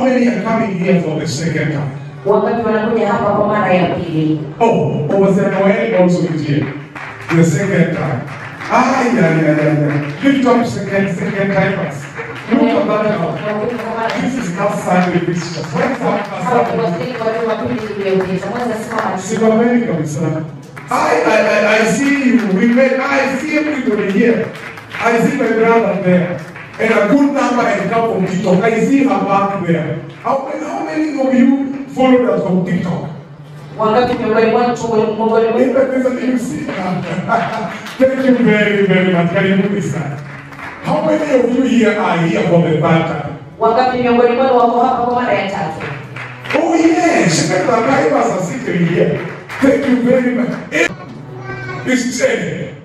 many are coming here for the second time? Wangapi wanakuja hapa kwa mara ya pili? Oh, Pastor Noel also is here. The second time. Lift up second timers. Look at that now. This is not Sunday visitors. What is that? I see you. I see everybody here. I see my brother there. And a good number has come from TikTok. I see her back there. How many of you follow us from TikTok? Thank you very, very much. Can you put this down? How many of you here are here for the third time? Oh yes, the drivers are sitting here. Thank you very much. Listen.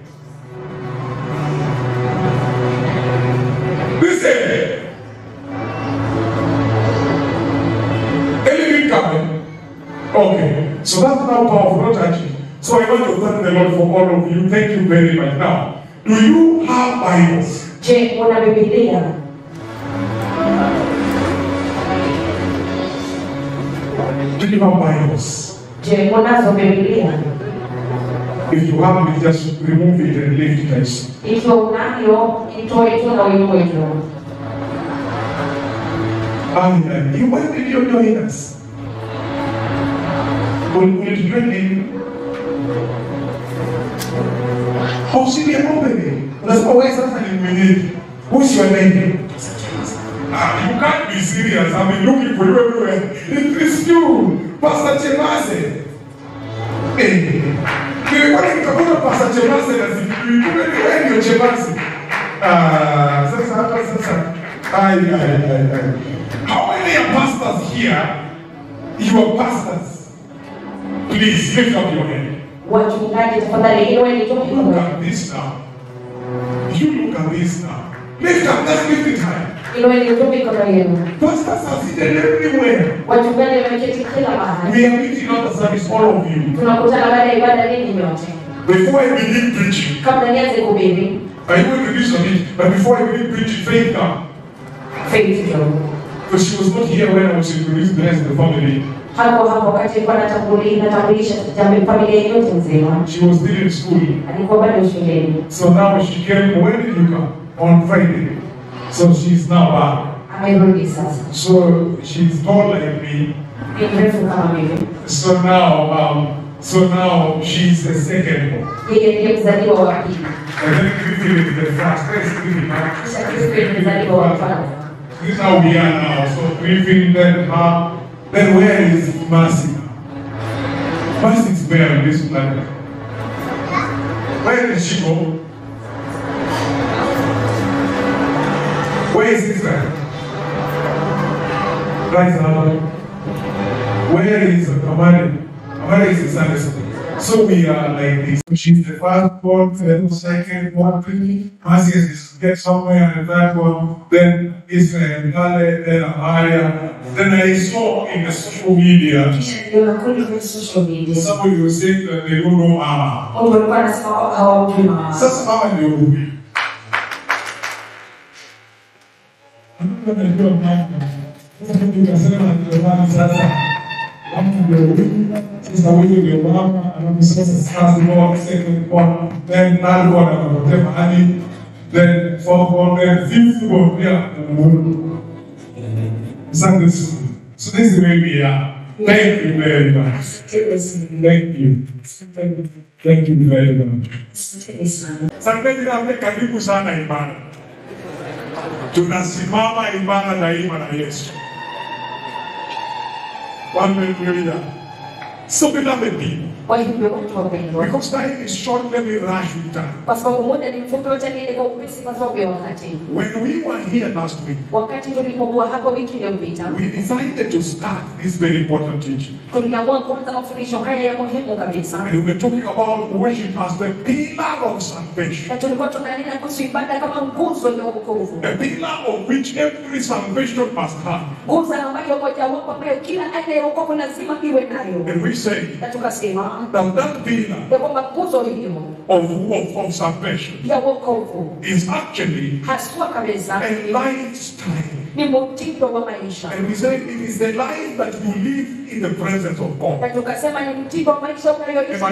Anything coming? Okay. So that's now powerful, not actually. So I want to thank the Lord for all of you. Thank you very much. Now, do you have Bibles? Do you have Bibles? If you have it, just remove it and leave it as. When did you join us? When you join in? Oh, see the opening. That's always something we need. What's your name? You can't be serious. I've been looking for you everywhere. It is you, Pastor Chemase. Hey, Pastor Chemase. How many are pastors here? You are pastors. Please lift up your hand. Look at this now. You look at this now. Lift up, let's lift it high. Pastors are seated everywhere. We are meeting on the service, all of you. Before I begin preaching, I will introduce a bit, but before I begin preaching, faith come. Because she was not here when I was introducing the rest of the family. She was still in school. So now she came. When did you come? On Friday. So she's now back. So she's tall like me. So now she's the second one. And then Griffin is the first. This is how we are now. So Griffin, then her. Then where is Mercy? Mercy is where on this planet? Where did she go? Where is Israel? Right now. Where is Kamari? Kamari is the Sunday school. So we are like this. She's the first one, then the second one, Mercy is get somewhere, and that one, then Israel, then Amaria. Then I saw in the social media, somebody was saying that they don't know Ama. That's how I know. Then fourth one, then fifth one, Sunday school. So this is where we are. Thank you very much. Thank you. Thank you very much. Sunday tunamle karibu sana ibada. Tunasimama ibada daima na Yesu. Hallelujah. So beloved people, because time is short, let me rush with time. When we were here last week, we decided to start this very important teaching. And we were talking about worship as the pillar of salvation. The pillar of which every salvation must have. And we say that pillar of salvation is actually a lifestyle Ni mtindo wa maisha. And we say it is the life that you live in the presence of God. Na tukasema ni mtindo wa maisha unayoishi.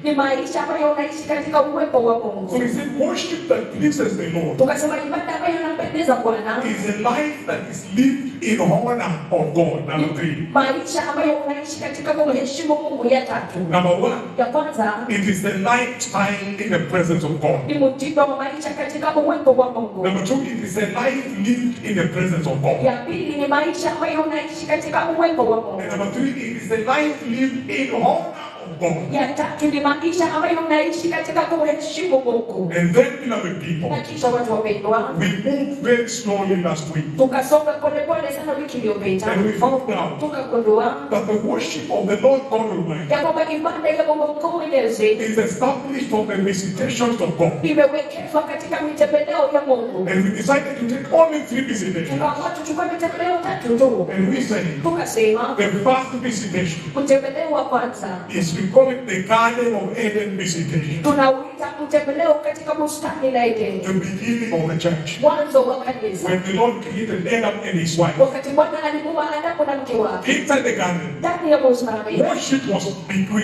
Ni maisha ambayo unaishi katika uwepo wa Mungu. So we say worship that pleases the Lord. Tukasema ibada ambayo inampendeza Bwana. Is a life that is lived in honor of God. Number 3. Maisha ambayo unaishi katika kumheshimu Mungu. Ya 3. Number 1. Ya kwanza, it is the lifetime in the presence of God. Ni mtindo wa maisha katika uwepo wa Mungu. Number 2, it is a life lived in the presence of God. Ya pili ni maisha ambayo unaishi katika uwepo wa Mungu. And number 3, it is a life lived in honor of God. Ya tatu ni maisha ambayo unaishi katika kumheshimu Mungu. And then, beloved people, Na kisha watu wapendwa, we moved very slowly last week. tukasonga polepole sana wiki iliyopita. And we found out Tukagundua that the worship of the Lord God Almighty ya kwamba ibada ya Mungu mkuu Mwenyezi is established on the visitations of God. imewekezwa katika mitembeleo ya Mungu. And we decided to take only 3 visitations. Tukaamua tuchukue mitembeleo 3 tu. And we said, Tukasema the first visitation mtembeleo wa kwanza is, we call it the Garden of Eden visitation. tunauita mtembeleo katika bustani la Edeni, The beginning of the church. mwanzo wa kanisa, When the Lord created Adam and his wife. wakati Bwana alimuumba Adamu na mke wake Inside the garden, ndani ya bustani. worship was begun.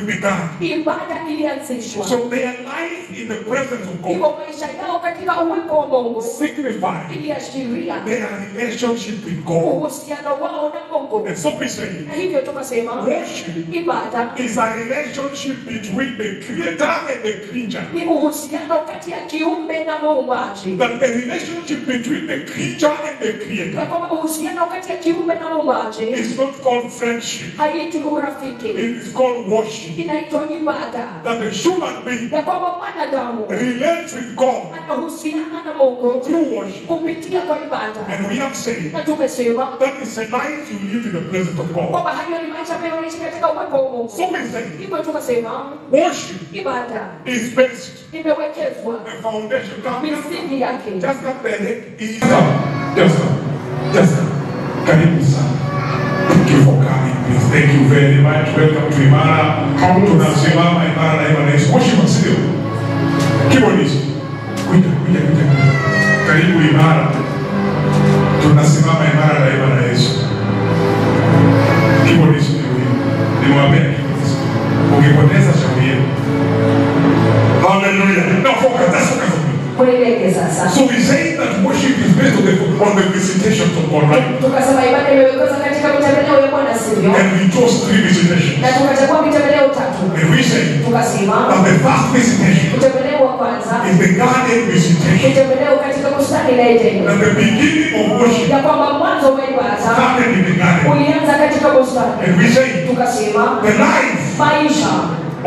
Ibada ilianzishwa. So their life in the presence of God Hivyo maisha yao katika uwepo wa Mungu signified iliashiria their relationship with God. uhusiano wao na Mungu. And so we say, Na hivyo tukasema worship ibada is a relationship between the Creator and the creature. ni uhusiano kati ya kiumbe na muumbaji. That the relationship between the creature and the Na Creator kwamba uhusiano kati ya kiumbe na muumbaji is not called friendship. haitwi urafiki, It is called worship. inaitwa ibada. That the human being Ya kwamba mwanadamu relates with God anahusiana na Mungu through worship. kupitia kwa ibada. And we have said Na tumesema that is a life you live in the presence of God. kwamba hayo ni maisha ambayo unaishi katika uwepo wa Mungu. So we say, Hivyo tukasema worship ibada is based, imewekezwa the foundation, misingi yake. just up there, is just karibu sana. Thank you for coming, please. Thank you very much. Welcome to Imara. Tunasimama Imara na Imara Yesu. Worship studio. Keyboardist. Kuja. Karibu Imara. Tunasimama Imara na Imara Yesu. Keyboardist nimwambia ukipoteza shauri yenu. Hallelujah. Now focus. That's focus. Kueleke sasa. So we say that worship is based on the visitations of God, right? Tukasema ibada imewekezwa katika mitembeleo ya Bwana, sivyo? And we chose 3 visitations. Na tukachagua mitembeleo 3. And we say Tukasema that the first visitation mtembeleo wa kwanza is the garden visitation. mtembeleo katika bustani la Edeni. That the beginning of worship Ya kwamba mwanzo wa ibada started in the garden. ulianza katika bustani. And we say Tukasema the life maisha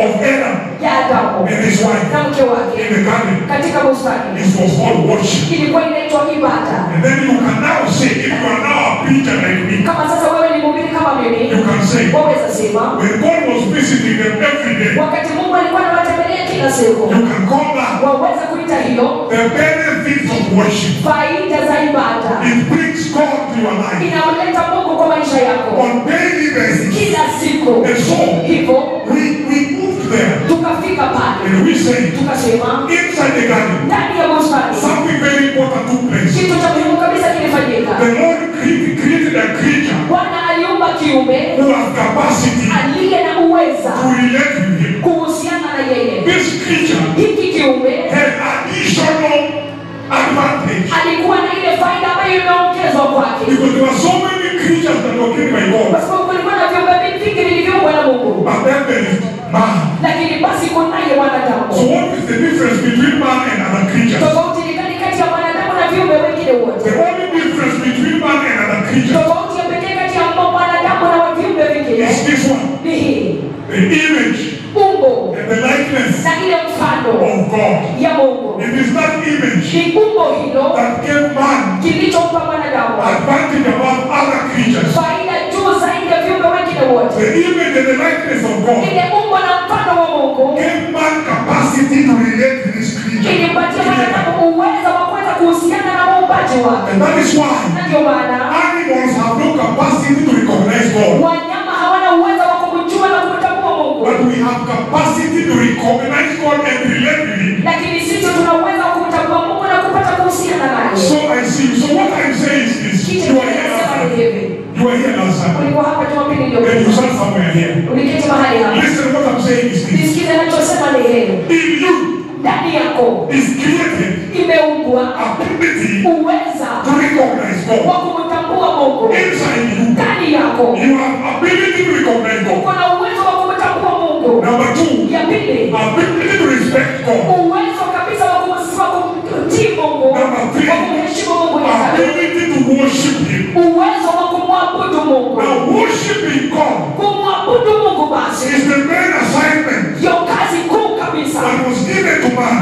of Adam ya Adamu and his wife na mke wake in the garden katika bustani is was called worship. ilikuwa inaitwa ibada. And then you can now say, if you are now a preacher like me, Kama sasa wewe ni mhubiri kama mimi, you can say, waweza sema when God was visiting them every day, wakati Mungu alikuwa anawatembelea kila siku, you can call that waweza kuita hilo the benefits of worship. faida za ibada. It brings God to your life Inamleta Mungu kwa maisha yako on daily basis. kila siku. And so Hivyo we moved there tukafika pale, and we say, tukasema inside the garden, ndani ya bustani something very important took place. kitu cha muhimu kabisa kilifanyika. The Lord created a creature Bwana aliumba kiumbe who has capacity aliye na uweza to relate with Him. kuhusiana na yeye. This creature Hiki kiumbe had additional advantage alikuwa na ile faida ambayo imeongezwa kwake, because there were so many creatures that were created by God. kwa sababu kulikuwa na viumbe vingi vilivyoumbwa na Mungu, But then there is man. lakini basi kunaye mwanadamu. So what is the difference between man and other creatures? Tofauti ni gani kati ya mwanadamu na viumbe wengine wote? The only difference between man and other creatures Tofauti ya pekee kati ya mwanadamu na viumbe vingine is this one: ni hii: the image umbo and the likeness na ile mfano of God. ya Mungu. It is that image Ni umbo hilo that gave man kilichompa mwanadamu advantage above other creatures. faida juu zaidi ya viumbe wengine wote. The image and the likeness of God Ile umbo na mfano wa Mungu gave man capacity to relate with his creature. ilimpatia mwanadamu uwezo wa kuweza kuhusiana na muumbaji wake. And that is why Na ndio maana animals have no capacity to recognize God. wanyama hawana uwezo wa kumjua na kumtambua Mungu, But we have capacity to recognize God and relate with Him. lakini sisi tuna uwezo wa kumtambua Mungu na kupata kuhusiana So I see. So what I'm saying is this. You are here last time. You are here last time. Then you start somewhere here. Listen, what I'm saying is this. If you is created ability to recognize God. Inside you have ability to recognize God. Number two, ability to respect God. Number three, ability to worship Him. Now worshiping God is the main assignment that was given to man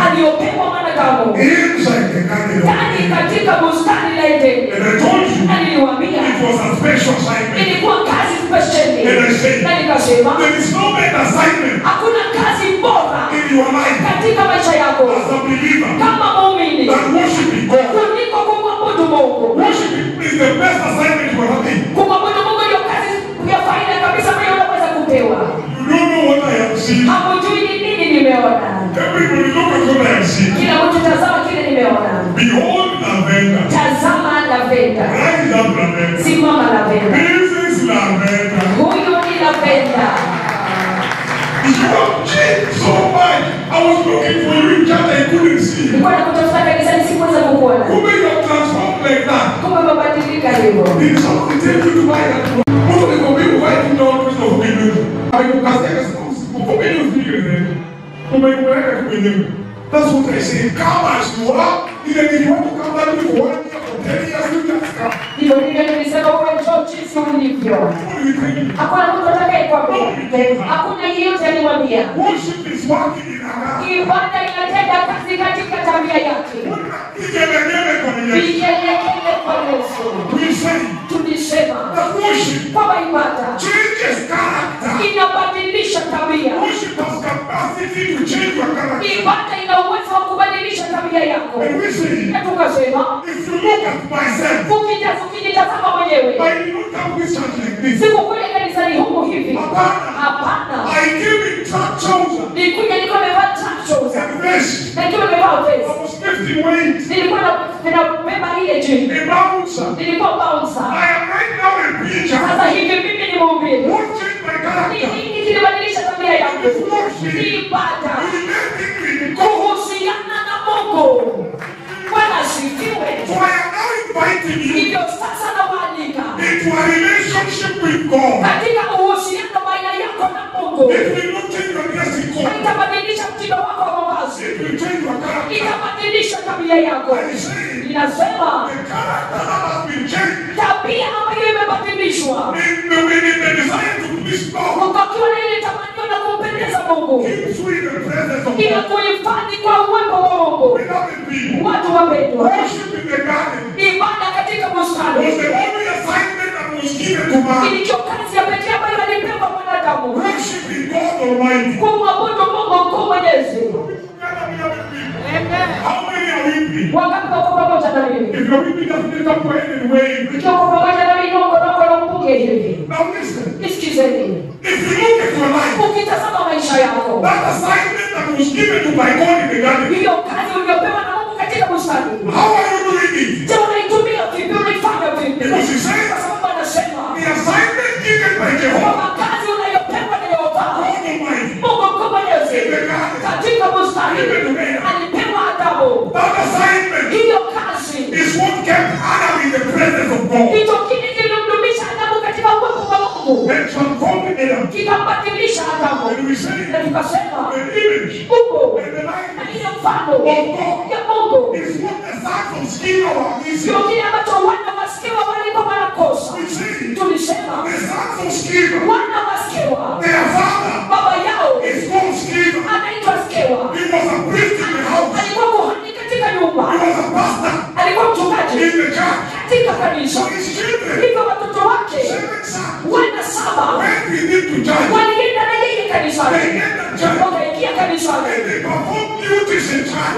inside the garden of Eden. And I told you it was a special assignment. And I said there is no main assignment in your life as a believer than worshiping God. Worshiping is the best assignment you are having. You don't know what I have seen. Everybody look at what I have seen. Behold lavender. Rise up lavender. This is lavender. You have changed so much. I was looking for you in church, I couldn't see. Who made you transform like that? Did somebody tell you to buy that? Most of the people buy $2 of millions. I will cast that's what I say. Come as you are. Even if you want to come back with 1 year or 10 years, you can come. Worship is working in our life. We say that worship changes character. Worship has capacity to change your character. And we say, if you look at myself, I did not come this church like this. I came in track trousers and vest. I was lifting weights. A bouncer. I am right now a preacher. What changed my character? It's worship. So I am now inviting you into a relationship with God. It will not change your dressing code. It will change your character. I say, the character that has been changed in the desire to please God keeps you in the presence of God. Beloved people, worship in the garden was the only assignment that was given to man. Worshiping God Almighty. How many are weeping? If you're weeping, doesn't it up for anyway? Now listen. If you look at your life, that assignment that was given to my God in the garden, how are you doing it? Because he says, the assignment given by Jehovah, in the garden, that assignment is what kept Adam in the presence of God. And transformed Adam. And we say, the image and the likeness of God is what the sons of Sceva were missing. We say, the sons of Sceva, their father is called Sceva. He was a priest in the house. He was a pastor in the church. So his children, 7 sons, when we need to judge, they get the judge. And they perform duties in church.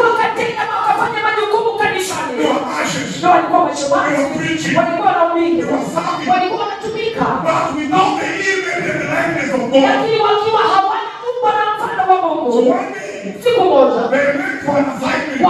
They were ashes. They were preaching. They were serving. But without the image and the likeness of God. So one day, they went for an assignment.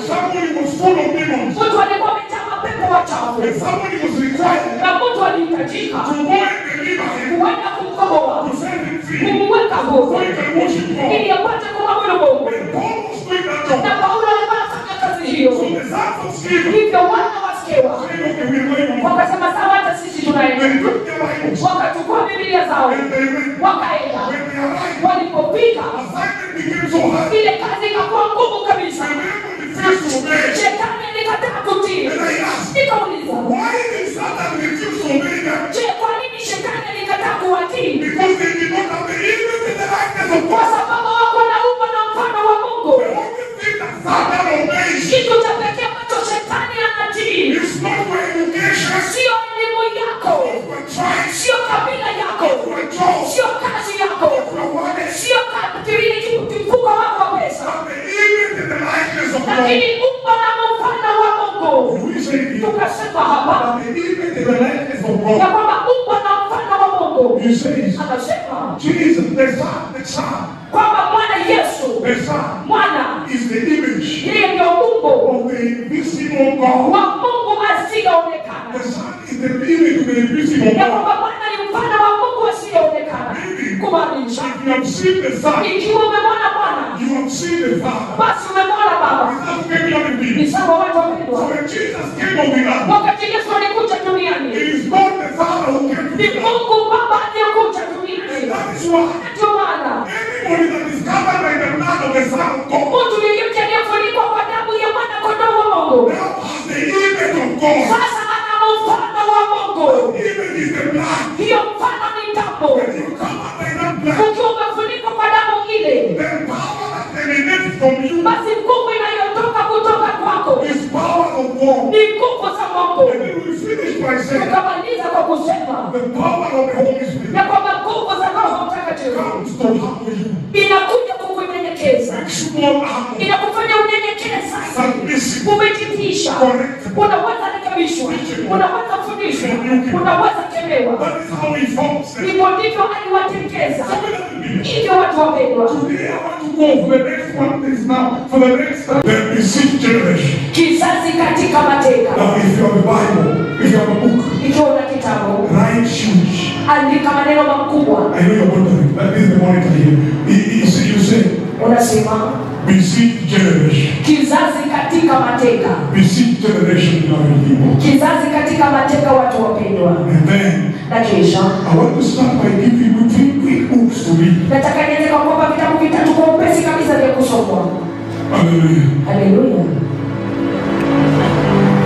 Somebody full of demons. Mtu alikuwa amejaa mapepo wachafu. And somebody was required Na mtu alihitajika to go and deliver him, kuenda kumkomboa, to set him free, kumweka huru, so he can worship God. ili apate kumwabudu Mungu. And Paul was doing that job. Na Paulo alikuwa anafanya kazi hiyo. So the sons of Sceva Hivyo wana wa Skewa said, okay, we are going on. wakasema sawa, hata sisi tunaenda. They took their Bibles Wakachukua Biblia zao and they went. wakaenda. When they arrived, Walipofika assignment became so hard. ile kazi ikakuwa ngumu kabisa. The devil refused to obey. Shetani alikataa kutii. And I asked, Nikauliza, why did Satan refuse to obey them? je, kwa nini shetani alikataa kuwatii? Because they did not have the image and the likeness of Kwa God. sababu wako na umbo na mfano wa Mungu. The only thing that Satan obeys Kitu cha pekee ambacho shetani anatii is not your education, sio elimu yako, your tribe, sio kabila yako, your job, sio kazi yako, your money, sio mfuko wako wa pesa, but the image and the likeness of God. lakini umbo na mfano wa Mungu. We say here, Tukasema hapa the image and the likeness of ya God. kwamba umbo na mfano wa Mungu. He says, Anasema Jesus, the Son, kwamba Bwana Yesu the Son mwana is the image yeye ndio umbo of the invisible God. wa Mungu asiyeonekana. The Son is the image of the invisible Ya God. kwamba Bwana ni mfano wa Mungu asiyeonekana. Kumaanisha If you have seen the Son, ikiwa umemwona Bwana you have seen the Father. basi umemwona Baba. Without maybe having Ni been. sawa watu So wapendwa. when Jesus came on the earth, Wakati Yesu alikuja it duniani is not the Father who came to ni the earth. Mungu Baba aliyekuja And duniani. that is why Ndio maana anybody that is covered by the blood of the Son of God mtu yeyote aliyefunikwa kwa damu ya mwana kondoo wa Mungu now has the image of God. sasa ana mfano wa Mungu. Image is the blood. Hiyo mfano ni damu. When you covered by that blood, Ukiwa umefunikwa kwa damu ile, the power that emanates from you basi nguvu inayotoka kutoka kwako is power of God. ni nguvu za Mungu. And then we finish by saying Tukamaliza kwa kusema the power of the Holy Spirit ya kwamba nguvu za Roho Mtakatifu comes to humble you. inakuja kukunyenyekeza, Makes you more humble, inakufanya unyenyekee sasa, submissive, umejitisha, correct. unaweza rekebishwa, unaweza fundishwa, unaweza kemewa. That is how he forms them. Hivyo ndivyo aliwatengeza. So we don't believe. Hivyo watu wapendwa, Today I want to go for the next one is now. For the next the besieged generation. kizazi katika mateka. Now if you have a Bible, if you have a book, Ikiwa una kitabu, write huge. andika maneno makubwa. I know you're wondering, that is the monitor here. You say, Unasema besieged generation. kizazi katika mateka. Besieged generation, beloved people. Kizazi katika mateka, watu wapendwa. And then, Na kisha I want to start by giving you 3 quick books to read. nataka nianze kwa kuwapa vitabu vitatu kwa upesi kabisa vya kusomwa. Hallelujah. Haleluya.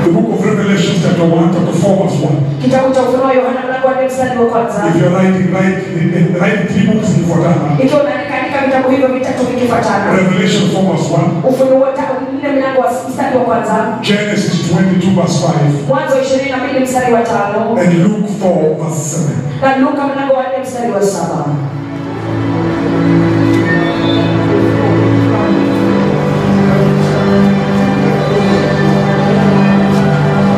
The book of Revelation, chapter 1, chapter 4, verse 1. Kitabu cha Ufunuo Yohana mlango wa 4 mstari wa kwanza. If you're write 3 books before that. Ikiwa unaandika vitabu hivyo vitatu vikifuatana. Revelation 4, verse 1. Ufunuo 4 mlango wa mstari wa kwanza. Genesis 22, verse 5. Mwanzo 22 mstari wa 5. And Luke 4, verse 7. Na Luka mlango wa 4 mstari wa 7.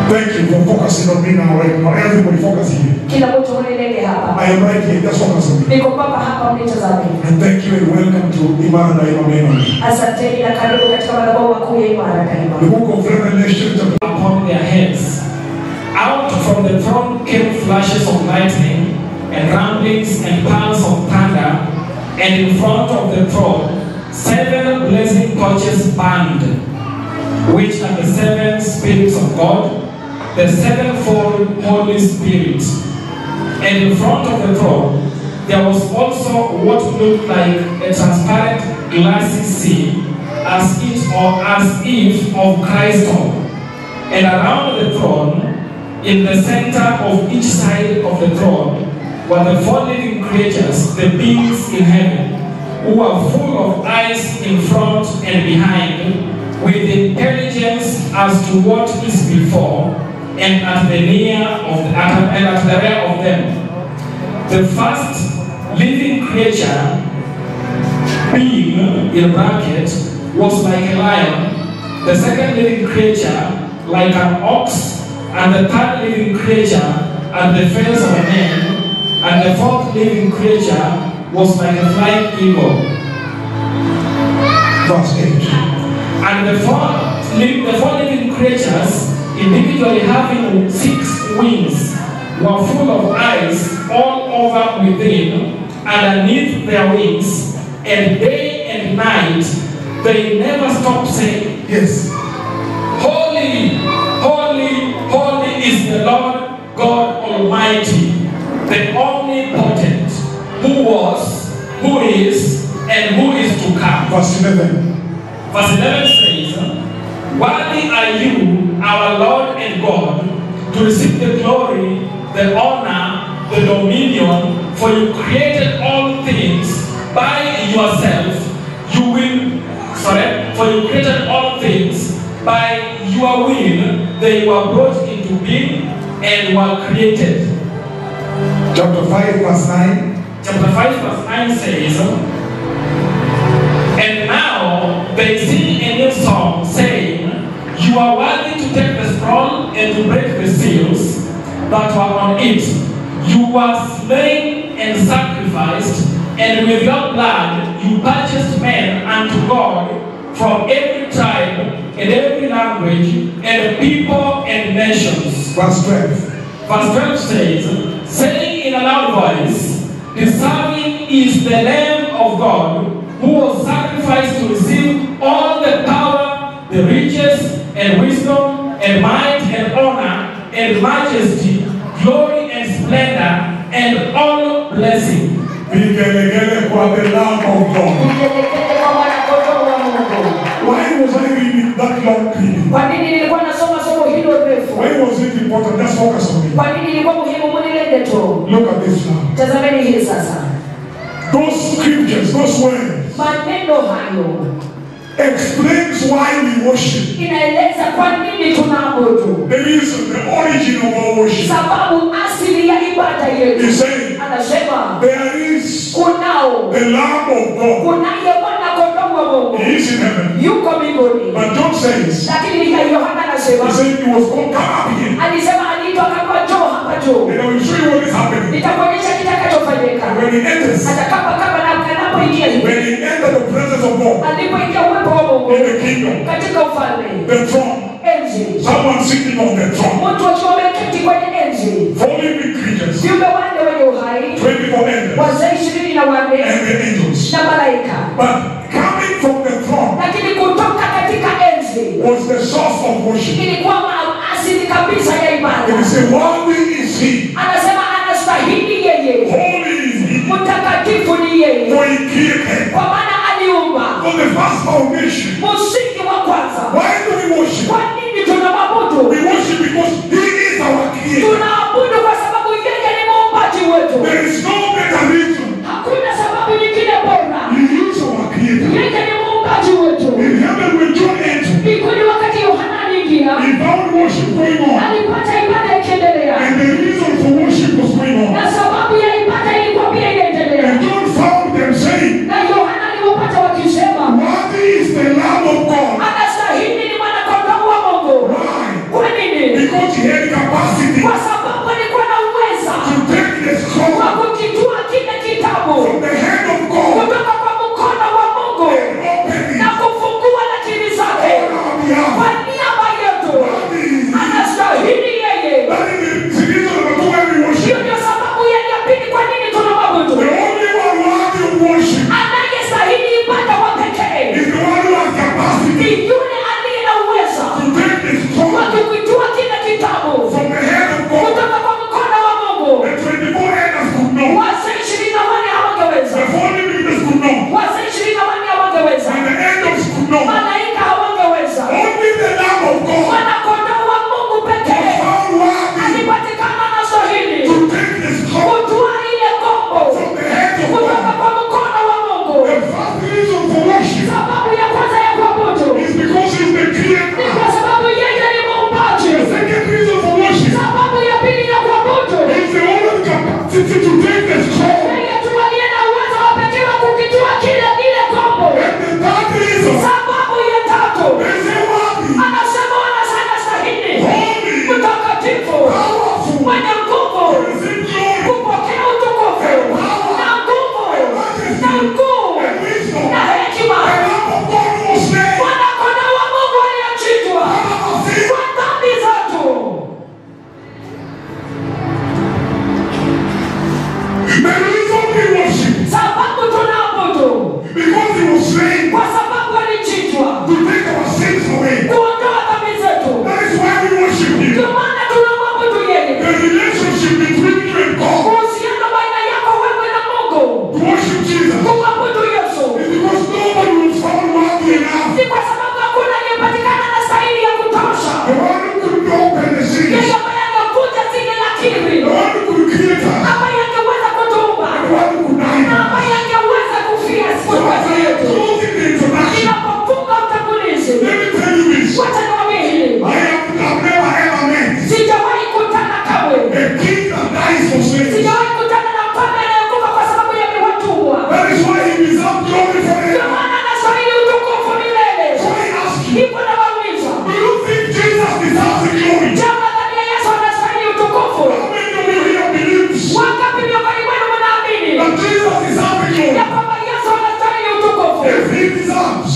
Thank you for focusing on me now, right now. Everybody focus here. Kila mtu mwenelele hapa. I am right here. Just focus on me. Niko papa hapa, mnitazame. And thank you and welcome to Imara Daima Mema. Asanteni na karibu katika madhabahu makuu ya Imara Daima. The book of Revelation, chapter upon their heads. Out from the throne came flashes of lightning and rumblings and peals of thunder, and in front of the throne 7 blazing torches burned, which are the 7 spirits of God, the 7-fold Holy Spirit. And in front of the throne there was also what looked like a transparent glassy sea, as if of crystal. And around the throne, in the center of each side of the throne, were the 4 living creatures, the beings in heaven, who are full of eyes in front and behind, with intelligence as to what is before and at the rear of them. The first living creature, being in bracket, was like a lion. The second living creature like an ox, and the third living creature had the face of a man, and the 4th living creature was like a flying eagle. verse 8. And the 4th the four living creatures, individually having 6 wings, were full of eyes all over within, underneath their wings, and day and night they never stop saying, Yes. Holy, holy, holy is the Lord God Almighty, the omnipotent, who was, who is, and who is to come. Verse 11. Verse 11 says, worthy are you, our Lord and God, to receive the glory, the honor, the dominion, for you created all things by yourself. For you created all things by your will. They were brought into being and were created. Chapter 5 verse 9. Chapter 5 verse 9 says, and now they sing a new song, saying, you are worthy to take the scroll and to break the seals that were on it. You were slain and sacrificed, and with your blood you purchased men unto God from every tribe and every language and people and nations. Verse 12. Verse 12 says, saying in a loud voice, deserving is the Lamb of God, who was sacrificed to receive all the power, the riches, and wisdom, and might, and honor, and majesty, glory, and splendor, and all blessing. Vigelegele kwa the Lamb of God. Why was I reading that long reading? Why was it important? Just focus on me. Look at this now. Those scriptures, those words, explains why we worship. The reason, the origin of our worship. He's saying, there is the Lamb of God. He is in heaven. But John says, he said he was going to come up here. And I will show you what is happening. And when he enters, when he enters the presence of God, in the kingdom, the throne, someone sitting on the throne, 4 living creatures, 24 elders, and the angels. But coming from the throne was the source of worship. It is a worthy is he. Holy is he. For he created. For the first foundation. Why do we worship? We worship because he is our creator. There is no better reason. He is our creator. In heaven when John entered, he found worship going on. And the reason for worship was going on. And John found them saying, worthy is the Lamb of God. Why? Because he had capacity to take the scroll from the hand of God and open it on our behalf. That is the reason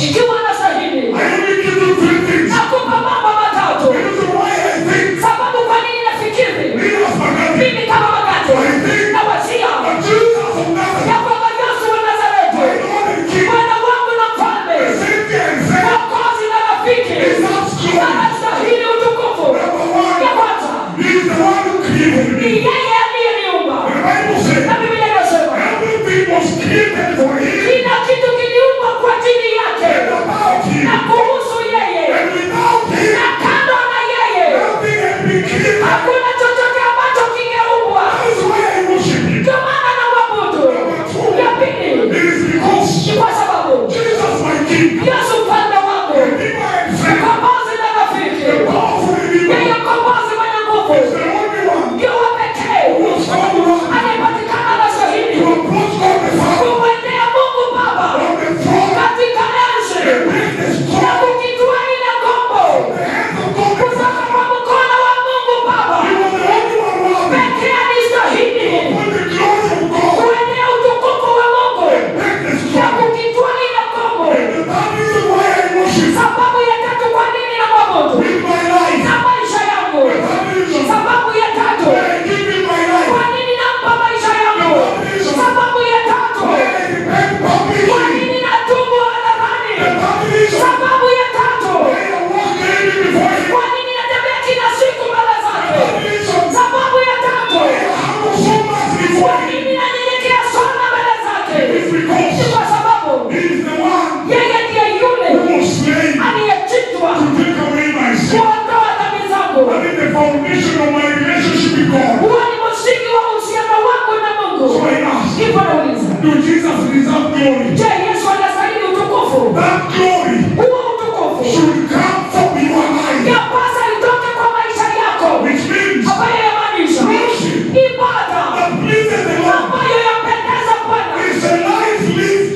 Ikiwa anastahili. I only give you 3 things. Nakupa mambo matatu. This is why I think. Sababu kwa nini nafikiri? Mimi kama wakati. Na wazia. Ya kwamba Yesu wa Nazareti. Bwana wangu na mfalme. Mwokozi na rafiki. Anastahili utukufu. Ya kwanza. Ni yeye aliyeniumba. Na Biblia inasema. Kila kitu kiliumbwa kwa ajili yake. Na kuhusu yeye. Na kando na yeye. Hakuna chochote ambacho kingeumbwa. Ndio maana namwabudu. Ya pili. Ni kwa sababu Yesu mfalme wangu. Mkombozi na rafiki. Yeye mkombozi mwenye nguvu. Ndio wa pekee. Anayepatikana na shahidi. Kumwendea Mungu Baba. Katika enzi. Na kukitwaa ile kombo. Kutoka kwa mkono wa Mungu Baba. Pekee anastahili. Kuendea utukufu wa Mungu. Na kukitwaa ile kombo. Sababu ya tatu kwa nini namwabudu. Na maisha yangu. Sababu ya tatu. Kwa nini nampa maisha yangu. Sababu ya tatu. Kwa nini natubu hadharani. Sababu ya tatu. Kwa nini natembea kila siku mbele zake. Sababu ya tatu. Kwa nini nanyenyekea sana mbele zake. Ni kwa sababu yeye ndiye yule aliyechinjwa kuondoa dhambi zangu. Huo ni msingi wa uhusiano wangu na Mungu. Hivyo nauliza. Je, Yesu anastahili utukufu? Huo utukufu yapasa itoke kwa maisha yako. Ambayo yamaanisha ibada ambayo yampendeza Bwana.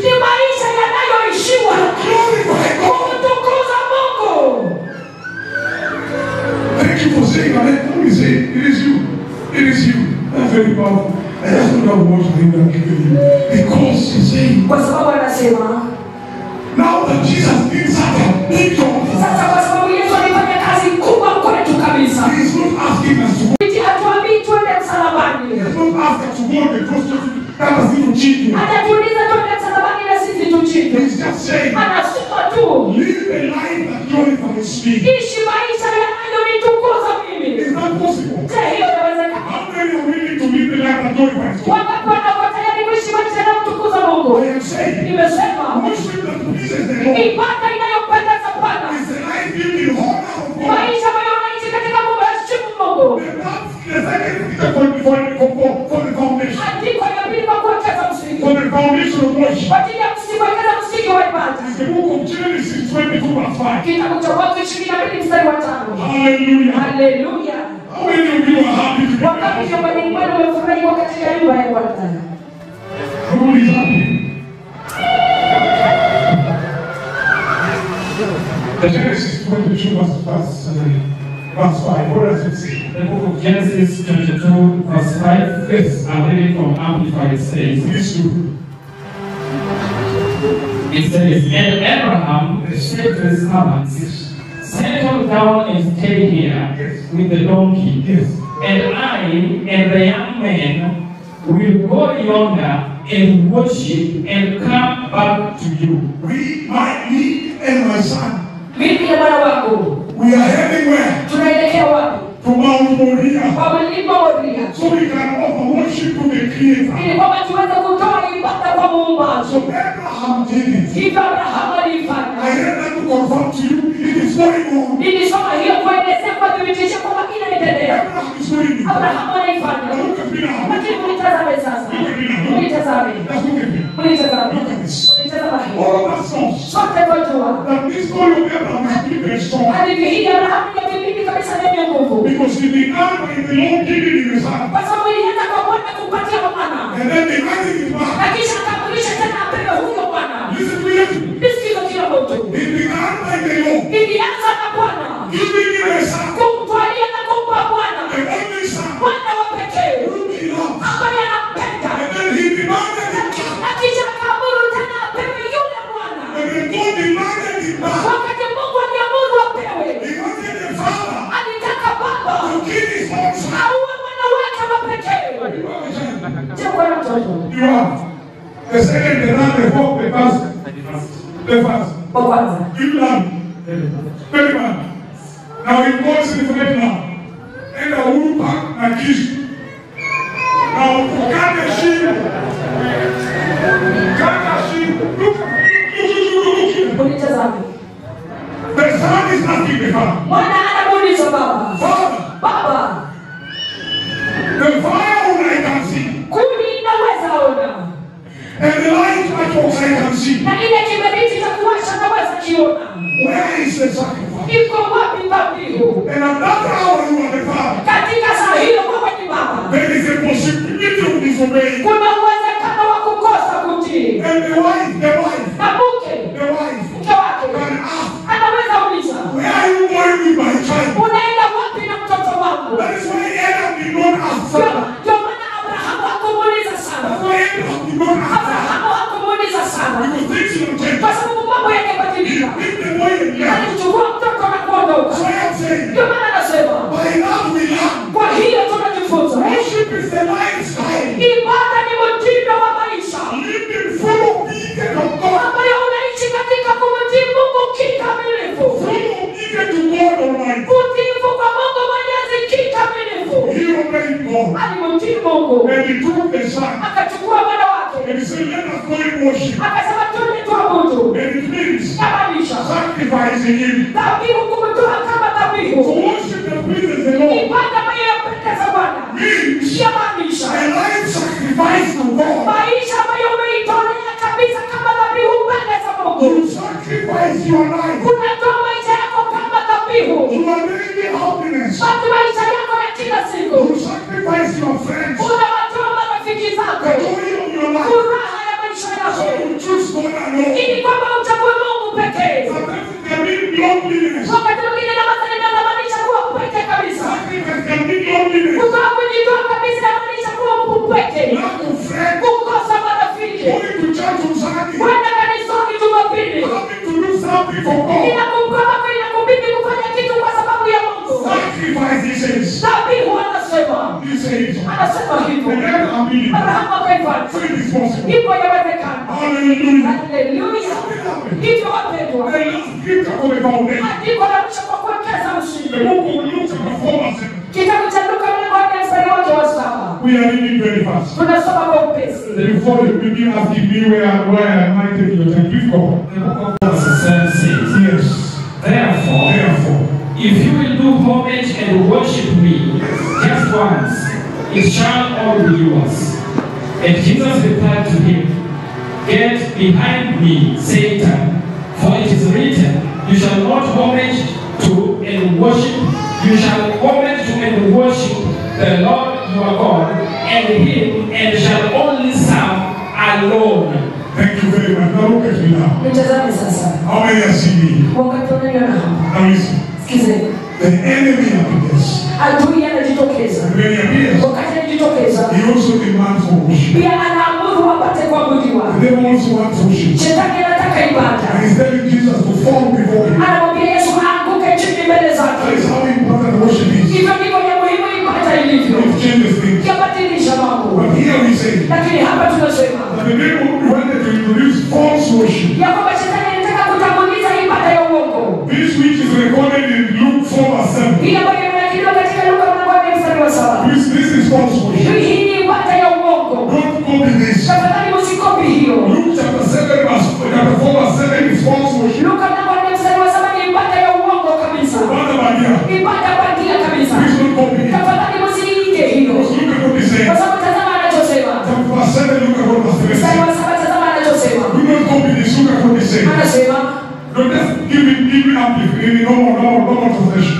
Ni maisha yanayoishiwa kumtukuza Mungu. Thank you for saying that. Let me say, it is you. It is you. That's very powerful. I just know that word for him that given you. Because he's saying, Kwa sababu anasema now that Jesus did such a big job, sasa kwa sababu Yesu alifanya kazi kubwa kwetu kabisa. he is not asking us to go. Hatuambii twende msalabani. He does not ask us to go on the cross just that has been cheating. Hatatuuliza twende msalabani na sisi tuchinde. He's just saying, Anasema tu live a life that glorifies me. ishi maisha yanayonitukuza mimi. Is that possible? Je, hiyo inawezekana? How many are willing to live a life that glorifies God? Wangapi wako tayari kuishi maisha yanayomtukuza Mungu? I am saying, Nimesema worship that pleases the Lord ibada inayompendeza Bwana. is a life lived in honor of God. Maisha ambayo unaishi katika kumheshimu Mungu. That's the second thing for the foundation. Andiko ya pili kwa kuwekeza msingi. For the foundation of worship. Kwa ajili ya kuwekeza msingi wa ibada. It's the book of Genesis 22:5. Kitabu cha Mwanzo 22 mstari wa 5. Hallelujah. Haleluya. How many of you are happy to be Wakati shambani mwenu umefurahi kwa katika nyumba ya Bwana. Who is happy? The Genesis 22 verse 5. What does it say? The book of Genesis 22 verse 5. Yes. I'm reading from Amplified. Says, Please do. it says, and Abraham said to his servants, settle down and stay here with the donkey. Yes. And I and the young man will go yonder and worship and come back to you. Me and my son. Mimi na Bwana wangu. We are heading where? Tunaelekea wapi? To Mount Moriah. Kwa mlima Moria. So we can offer worship to the Creator. Ili kwamba tuweze kutoa ibada kwa Muumbaji. So Abraham did it. Hivyo Abrahamu alifanya. I had that to confirm to you. It is going on. Nilisoma hiyo kuelezea kwa thibitisha kwamba inaendelea. Abraham is doing it. Abrahamu anaifanya. Now look at me now. Lakini mlitazame sasa. Mlitazame. Let's look at me. Mlitazame. Look at this. Mlitazame hii. All of us know Sote twajua. that this story of Abraham is really very strong. Hadithi hii ya Abrahamu ni kipindi kabisa yenye nguvu. Because it began by the Lord giving him his son. Kwa sababu ilianza kwa Bwana kumpatia Bwana. And then they handed him back. Na kisha akamrudisha tena apewe huyo Bwana. Listen to it. Nisikize kila mtu. It began by the Lord Ilianza na Bwana. giving him his son. Kumtwalia na kumpa Bwana. The only son Bwana wa pekee. whom he loved. Ambaye anampenda. And then he demanded him. Na kisha akaamuru tena apewe yule Bwana. And then God demanded him back, wakati Mungu aliamuru apewe, he wanted the father alitaka baba to kill his own son. auwe mwana wake wa pekee. Je, kuna mtoto? You are the second, the third, the fourth, the first. The first. Wa kwanza. You learn. Very bad. Now he goes in the right now. And the woman and kiss. Now cut the sheep. Cut the sheep. Look. Unitazame. The son is asking the father. Mwana anamuuliza baba. Father, Baba, the fire I can see. kuni inaweza ona. And the light matchbox I can see. Na ile kiberiti cha kuwasha naweza kiona. Where is the sacrifice? Iko wapi dhabihu? And at that hour you are the father. Katika saa hiyo wewe ni baba. There is a possibility of disobeying. Kuna uwezekano wa kukosa kutii. And the wife, Na mke wake can ask, anaweza uliza, where are you going with my child? unaenda wapi na mtoto wangu? That is why Adam did not ask Sarah. Ndio maana Abrahamu hakumuuliza sana. That's why Abraham did not ask Sarah. Abrahamu hakumuuliza sana. Because things don't change. Kwa sababu mambo He yakabadilika. picked the boy and left. Alichukua mtoto na kuondoka. So I am saying, Ndio maana anasema, by love we learn. kwa hiyo tunajifunza. Worship is the lifestyle. Ibada ni mtindo wa maisha. Living full obedience of God. Ambayo unaishi katika kumtii Mungu kikamilifu. Full obedience to God Almighty. Kutiifu kwa Mungu Mwenyezi kikamilifu. He obeyed God. Alimtii Mungu. And he took the son. Akachukua mwana wake. And he said, let us go and worship. Akasema twende tuabudu. And it means Yamaanisha sacrificing him. dhabihu kumtoa kama To dhabihu. worship and please the Lord Ibada ambayo yapendeza Bwana. means Yamaanisha a life sacrifice to God. maisha ambayo umeitolea kabisa kama dhabihu mbele za Mungu. You sacrifice your life. Unatoa maisha yako kama dhabihu. Your daily happiness. Basi maisha yako ya kila siku. You sacrifice your friends. Unawatoa marafiki zako. The joy of your life. Furaha ya maisha So yako. you choose God alone. Ili kwamba uchague Mungu pekee. Sometimes it can mean loneliness. Wakati mwingine na masali inamaanisha kuwa mpweke kabisa. Sacrifice can mean loneliness. Kutoa kujitoa kabisa inamaanisha kuwa mpweke. Lack of friends. Kukosa marafiki. Going to church on Sunday. Kwenda kanisani Jumapili. Having to do something for God. Inakubidi kufanya kitu kwa sababu ya Mungu. Sacrifice, he says. Dhabihu anasema. He says. Anasema hivyo. And then I'm being. Abrahamu akaifanya. So it is possible. Hivyo yawezekana. Hallelujah. Haleluya. Hivyo wapendwa. The last scripture for the foundation. Andiko la mwisho kwa kuwekeza The msingi. book of Luke chapter 4 verse 7. Kitabu cha Luka mlango wa 4 mstari wake wa 7. We are reading very fast. Tunasoma kwa upesi. Before you begin asking me where am I taking your time, please go. The book of Verses 7 says, Yes. Therefore, if you will do homage and worship me just once, it shall all be yours. And Jesus replied to him, Get behind me, Satan, for it is written, You shall not homage to and worship, you shall homage to and worship the Lord your God, and him, and shall only serve alone. Thank you very much. Now look at me now. Nitazame sasa. How many are seeing me? Wakati unaniona hapa. Now listen. Sikizeni. The enemy appears. Adui anajitokeza. And when he appears, Wakati anajitokeza, he also demands for worship. pia anaamuru wapate kuabudiwa. The devil also wants worship. Shetani anataka ibada. And he's telling Jesus to fall before him. Anamwambia Yesu aanguke chini mbele That zake. is how important worship is. Hivyo ndivyo ya muhimu ibada ilivyo. It changes things. Yabadilisha mambo. But here we say Lakini hapa tunasema that the devil wanted to introduce false worship. ya kwamba Shetani anataka kutanguliza ibada ya uongo. This which is recorded in Luke 4 verse 7. Hii ambayo imenakiliwa katika Luka mlango wa 4 mstari wa 7. This is false worship. Hii ni ibada ya uongo. Don't copy this. Tafadhali msikopi hiyo. Luke chapter 4 verse 7 is false worship. Luka mlango wa 4 mstari wa 7 ni ibada ya uongo kabisa. Bada badia. Ibada bandia kabisa. Please don't copy it. Tafadhali msiige hiyo. Because look at what he says. Kwa sababu tazama anachosema. Chapter verse 7, look at what verse 7 Mstari says. wa 7 tazama anachosema. Do not copy this. Look at what he says. Anasema Don't just give me amplification. No more translation.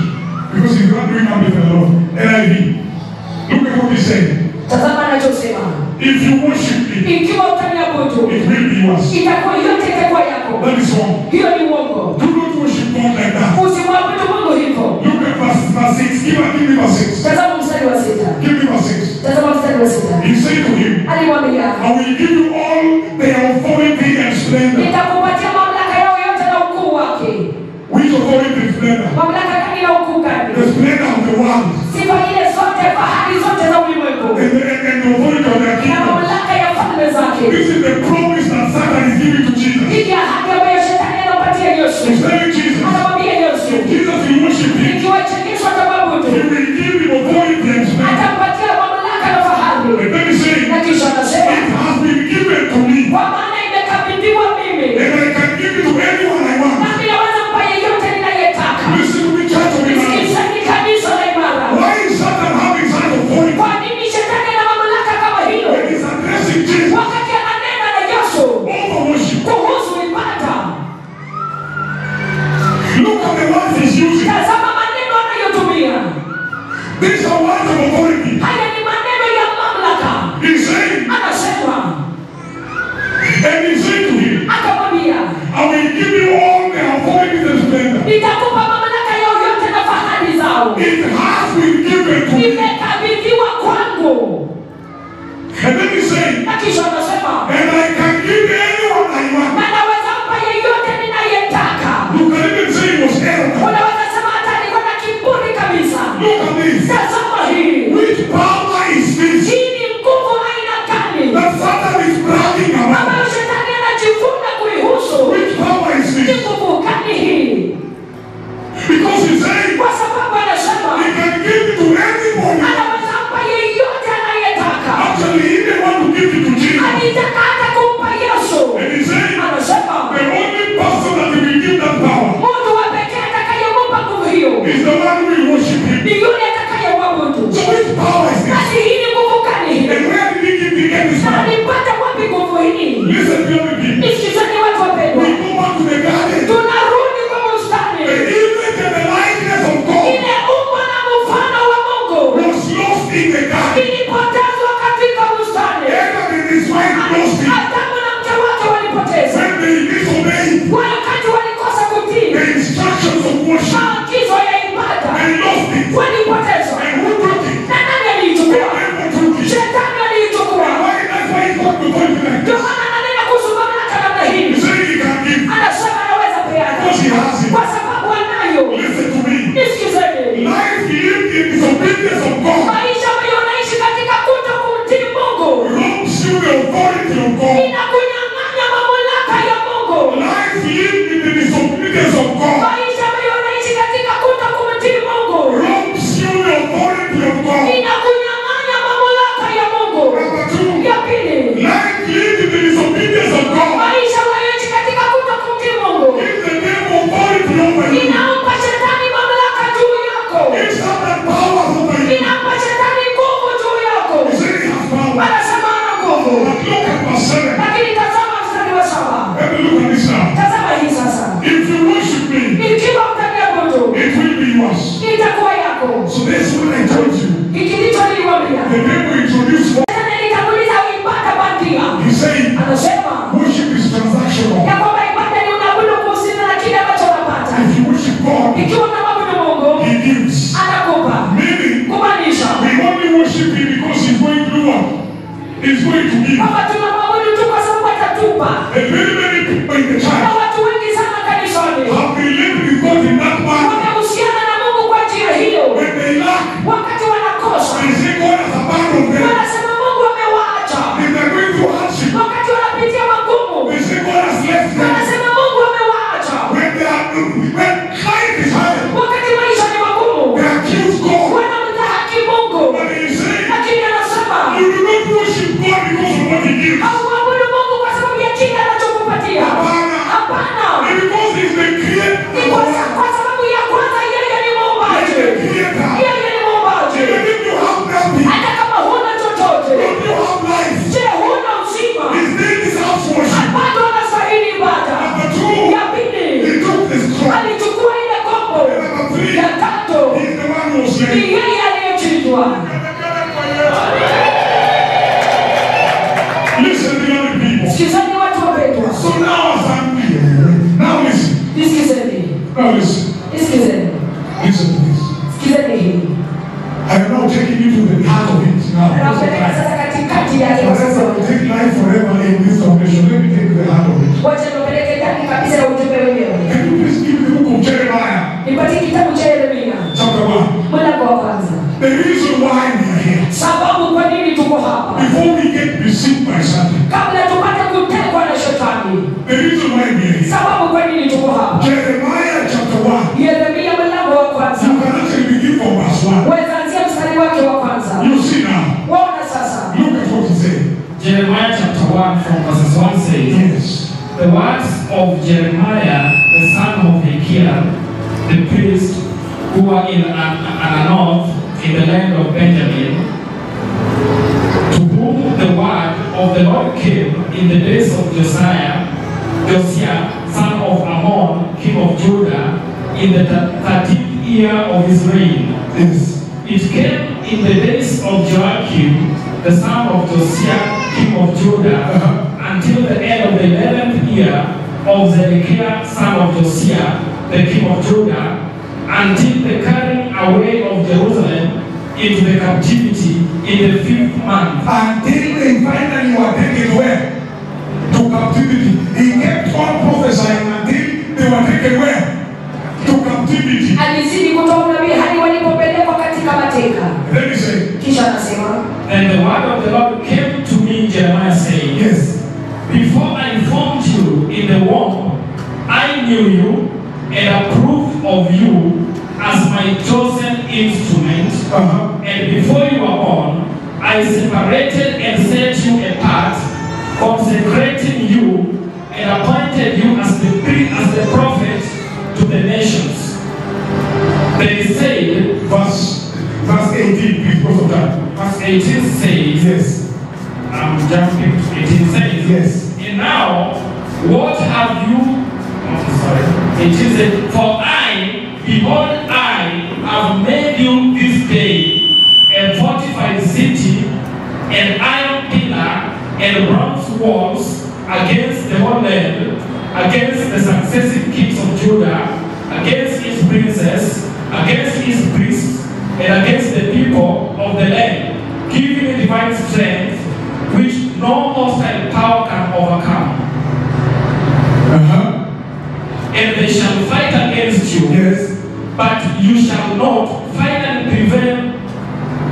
Because he's not doing amplification alone. NIV. Look at what he said. tazama anachosema. If you worship me, Ikiwa utaniabudu, it will be yours. itakuwa yote itakuwa yako. That is wrong. Hiyo ni uongo. Do not worship God like that. Usimwabudu Mungu hivyo. Look at verse 6. Give me verse 6. Tazama mstari wa 6. Give me verse 6. Tazama mstari wa 6. He said to him, Alimwambia, I will give you all the authority and splendor. nitakupatia mamlaka yao yote na ukuu wake. nitakupa mamlaka yao yote na fahari zao. It has been given to me. Imekabidhiwa kwangu. And then he said, Na kisha anasema, and I can give anyone I want. na naweza mpa yeyote ninayetaka. You can even say it was arrogant. Unaweza sema hata niko na kiburi kabisa. Look at this. Tazama hii. Which power is this Hii ni nguvu aina gani that Satan is bragging ambayo about? shetani anajivuna kuihusu? Which power is Ni this? nguvu gani hii? Because he's saying Kwa sababu anasema he can give it to anybody. anaweza mpa yeyote anayetaka. Actually, he didn't want to give it to Jesus. Alitaka hata kumpa Yesu. And he's saying Anasema the only person that will give that power mtu wa pekee atakayempa nguvu hiyo is the one who will worship him. ni yule atakayemwabudu. So which power is this? Basi hii ni nguvu gani hii? And where did he get this Na power? alipata wapi nguvu hii? Listen to me, people. Nisikizeni watu We wapendwa. go back to the garden. Tunarudi kwa bustani. The image and the likeness of God Ile umbo na mfano wa Mungu was lost in the garden. ilipotezwa katika bustani. Adam and his wife lost it. Adamu na mke wake walipoteza. When they disobeyed Wakati walikosa kutii the instructions of worship, maagizo ya ibada, they lost it. walipoteza. And who took it? Na nani The aliichukua? devil took it. Shetani aliichukua. That's why he's not going to like Ndio this. maana ananena kuhusu mamlaka namna He hii. said he can give Anasema anaweza peana because he has it. kwa sababu anayo. Listen to me. Nisikizeni. Life lived in disobedience of God Maisha ambayo unaishi katika kutokumtii Mungu robs you the authority of God. inakunyang'anya mamlaka ya Mungu. Life lived in the disobedience of God Maisha ambayo unaishi katika kutokumtii Mungu robs you the authority of God. inakunyang'anya mamlaka ya Mungu. Number two, Ya pili, life lived in the disobedience of God maisha unayoishi katika kutokumtii Mungu gives the devil authority over you. inampa shetani mamlaka juu yako. Gives Satan powers over you. Inampa shetani nguvu juu yako. He said he has power. Anasema ana nguvu. But look at verse 7. Lakini tazama mstari wa 7. Let me look at this now. Tazama hii sasa. If you worship me, Ikiwa utaniabudu, it will be yours. itakuwa yako. So that's what I told you. Hiki ndicho niliwaambia. The devil introduced for. Shetani alitanguliza ibada bandia. He said Anasema worship is transactional. ya kwamba ibada ni unaabudu kuhusiana na kile ambacho unapata. If you worship God, Ikiwa unamwabudu Mungu, he gives. anakupa. Meaning, Kumaanisha we only worship him because he's going to do what? He's going to give. kwamba tunamwabudu tu kwa sababu atatupa. And very many people in the Na church watu wengi sana kanisani have related with God in that manner. wamehusiana na Mungu kwa njia hiyo. When they lack, Wakati wanakosa, they say God has abandoned them. wanasema Mungu amewaacha. If they're going through hardship, Wakati wanapitia magumu, they say God has left them. wanasema Mungu amewaacha. When life is hard, Wakati maisha ni magumu, they accuse God. wanamdhihaki Mungu. But he said, Lakini anasema you do not worship God because of what he gives. hauabudu Mungu kwa sababu ya kile anachokupatia. Hapana. Hapana. And because he's the Ni creator, kwa sababu ya kwanza yeye ni muumbaji. he's the creator. Yeye ni muumbaji. Even if you have nothing, Hata kama huna chochote, don't you have life? je, huna uzima? His name is house worship. Bado anastahili ibada. Number two, Ya pili, he took the straw. alichukua ile kombo. Number three, Ya tatu, he's the one who was ni slain. yeye aliyechinjwa. Listen, beloved people. Sikizeni watu wapendwa. So now as I'm here, now listen. Nisikizeni. Now listen. Nisikizeni. Listen to this. Sikizeni hii. I am now taking you to the heart of it now. Napeleka sasa katikati ya Unless I will take life forever in this foundation, let me take the heart of it. wacha nipeleke ndani kabisa ya ujumbe wenyewe. Can you please give me the book of Jeremiah, Nipatie kitabu cha Yeremia chapter 1? mlango wa kwanza. The reason why we are here, Sababu kwa nini tuko hapa? before we get deceived by Satan, Kabla tupate kutekwa na shetani. the reason why we are here. Sababu kwa nini tuko hapa? Jeremiah chapter 1. Yeremia mlango wa kwanza. You can actually begin from verse 1. Wezanzia mstari wake wa kwanza. You see now. Waona sasa. Look at what he said. Jeremiah chapter 1 from verses 1 says, Yes. The words of Jeremiah, the son of Hilkiah, the priest, who were in Ananoth, in the land of Benjamin, to whom the word of the Lord came in the days of Josiah, son of Ammon, king of Judah, in the 13th year of his reign. Yes. It came in the days of Joachim, the son of Josiah, king of Judah, until the end of the 11th year, of Zedekiah son of Josiah, the king of Judah, until the carrying away of Jerusalem into the captivity in the 5th month. Until they finally were taken where? To captivity. He kept on prophesying until they were taken where? To captivity. Alizidi kutoa unabii hadi walipopelekwa katika mateka. Let me say. Kisha anasema, and the word of the Lord came to me, Jeremiah, saying, yes, before I formed you in the womb, I knew you and approved of you as my chosen instrument. And before you were born, I separated and set you apart, consecrating you and appointed you as the prophet to the nations. They say, verse 18, please, because of that. Verse 18 says, yes, I'm jumping to 18 says, yes, and now, what have you? It is for I, behold, I have made you this day a fortified city, an iron pillar, and bronze walls against the whole land, against the successive kings of Judah, against his princes, against his priests, and against the people of the land, giving a divine strength which no hostile power can overcome. And they shall fight against you, yes, but you shall not finally prevail.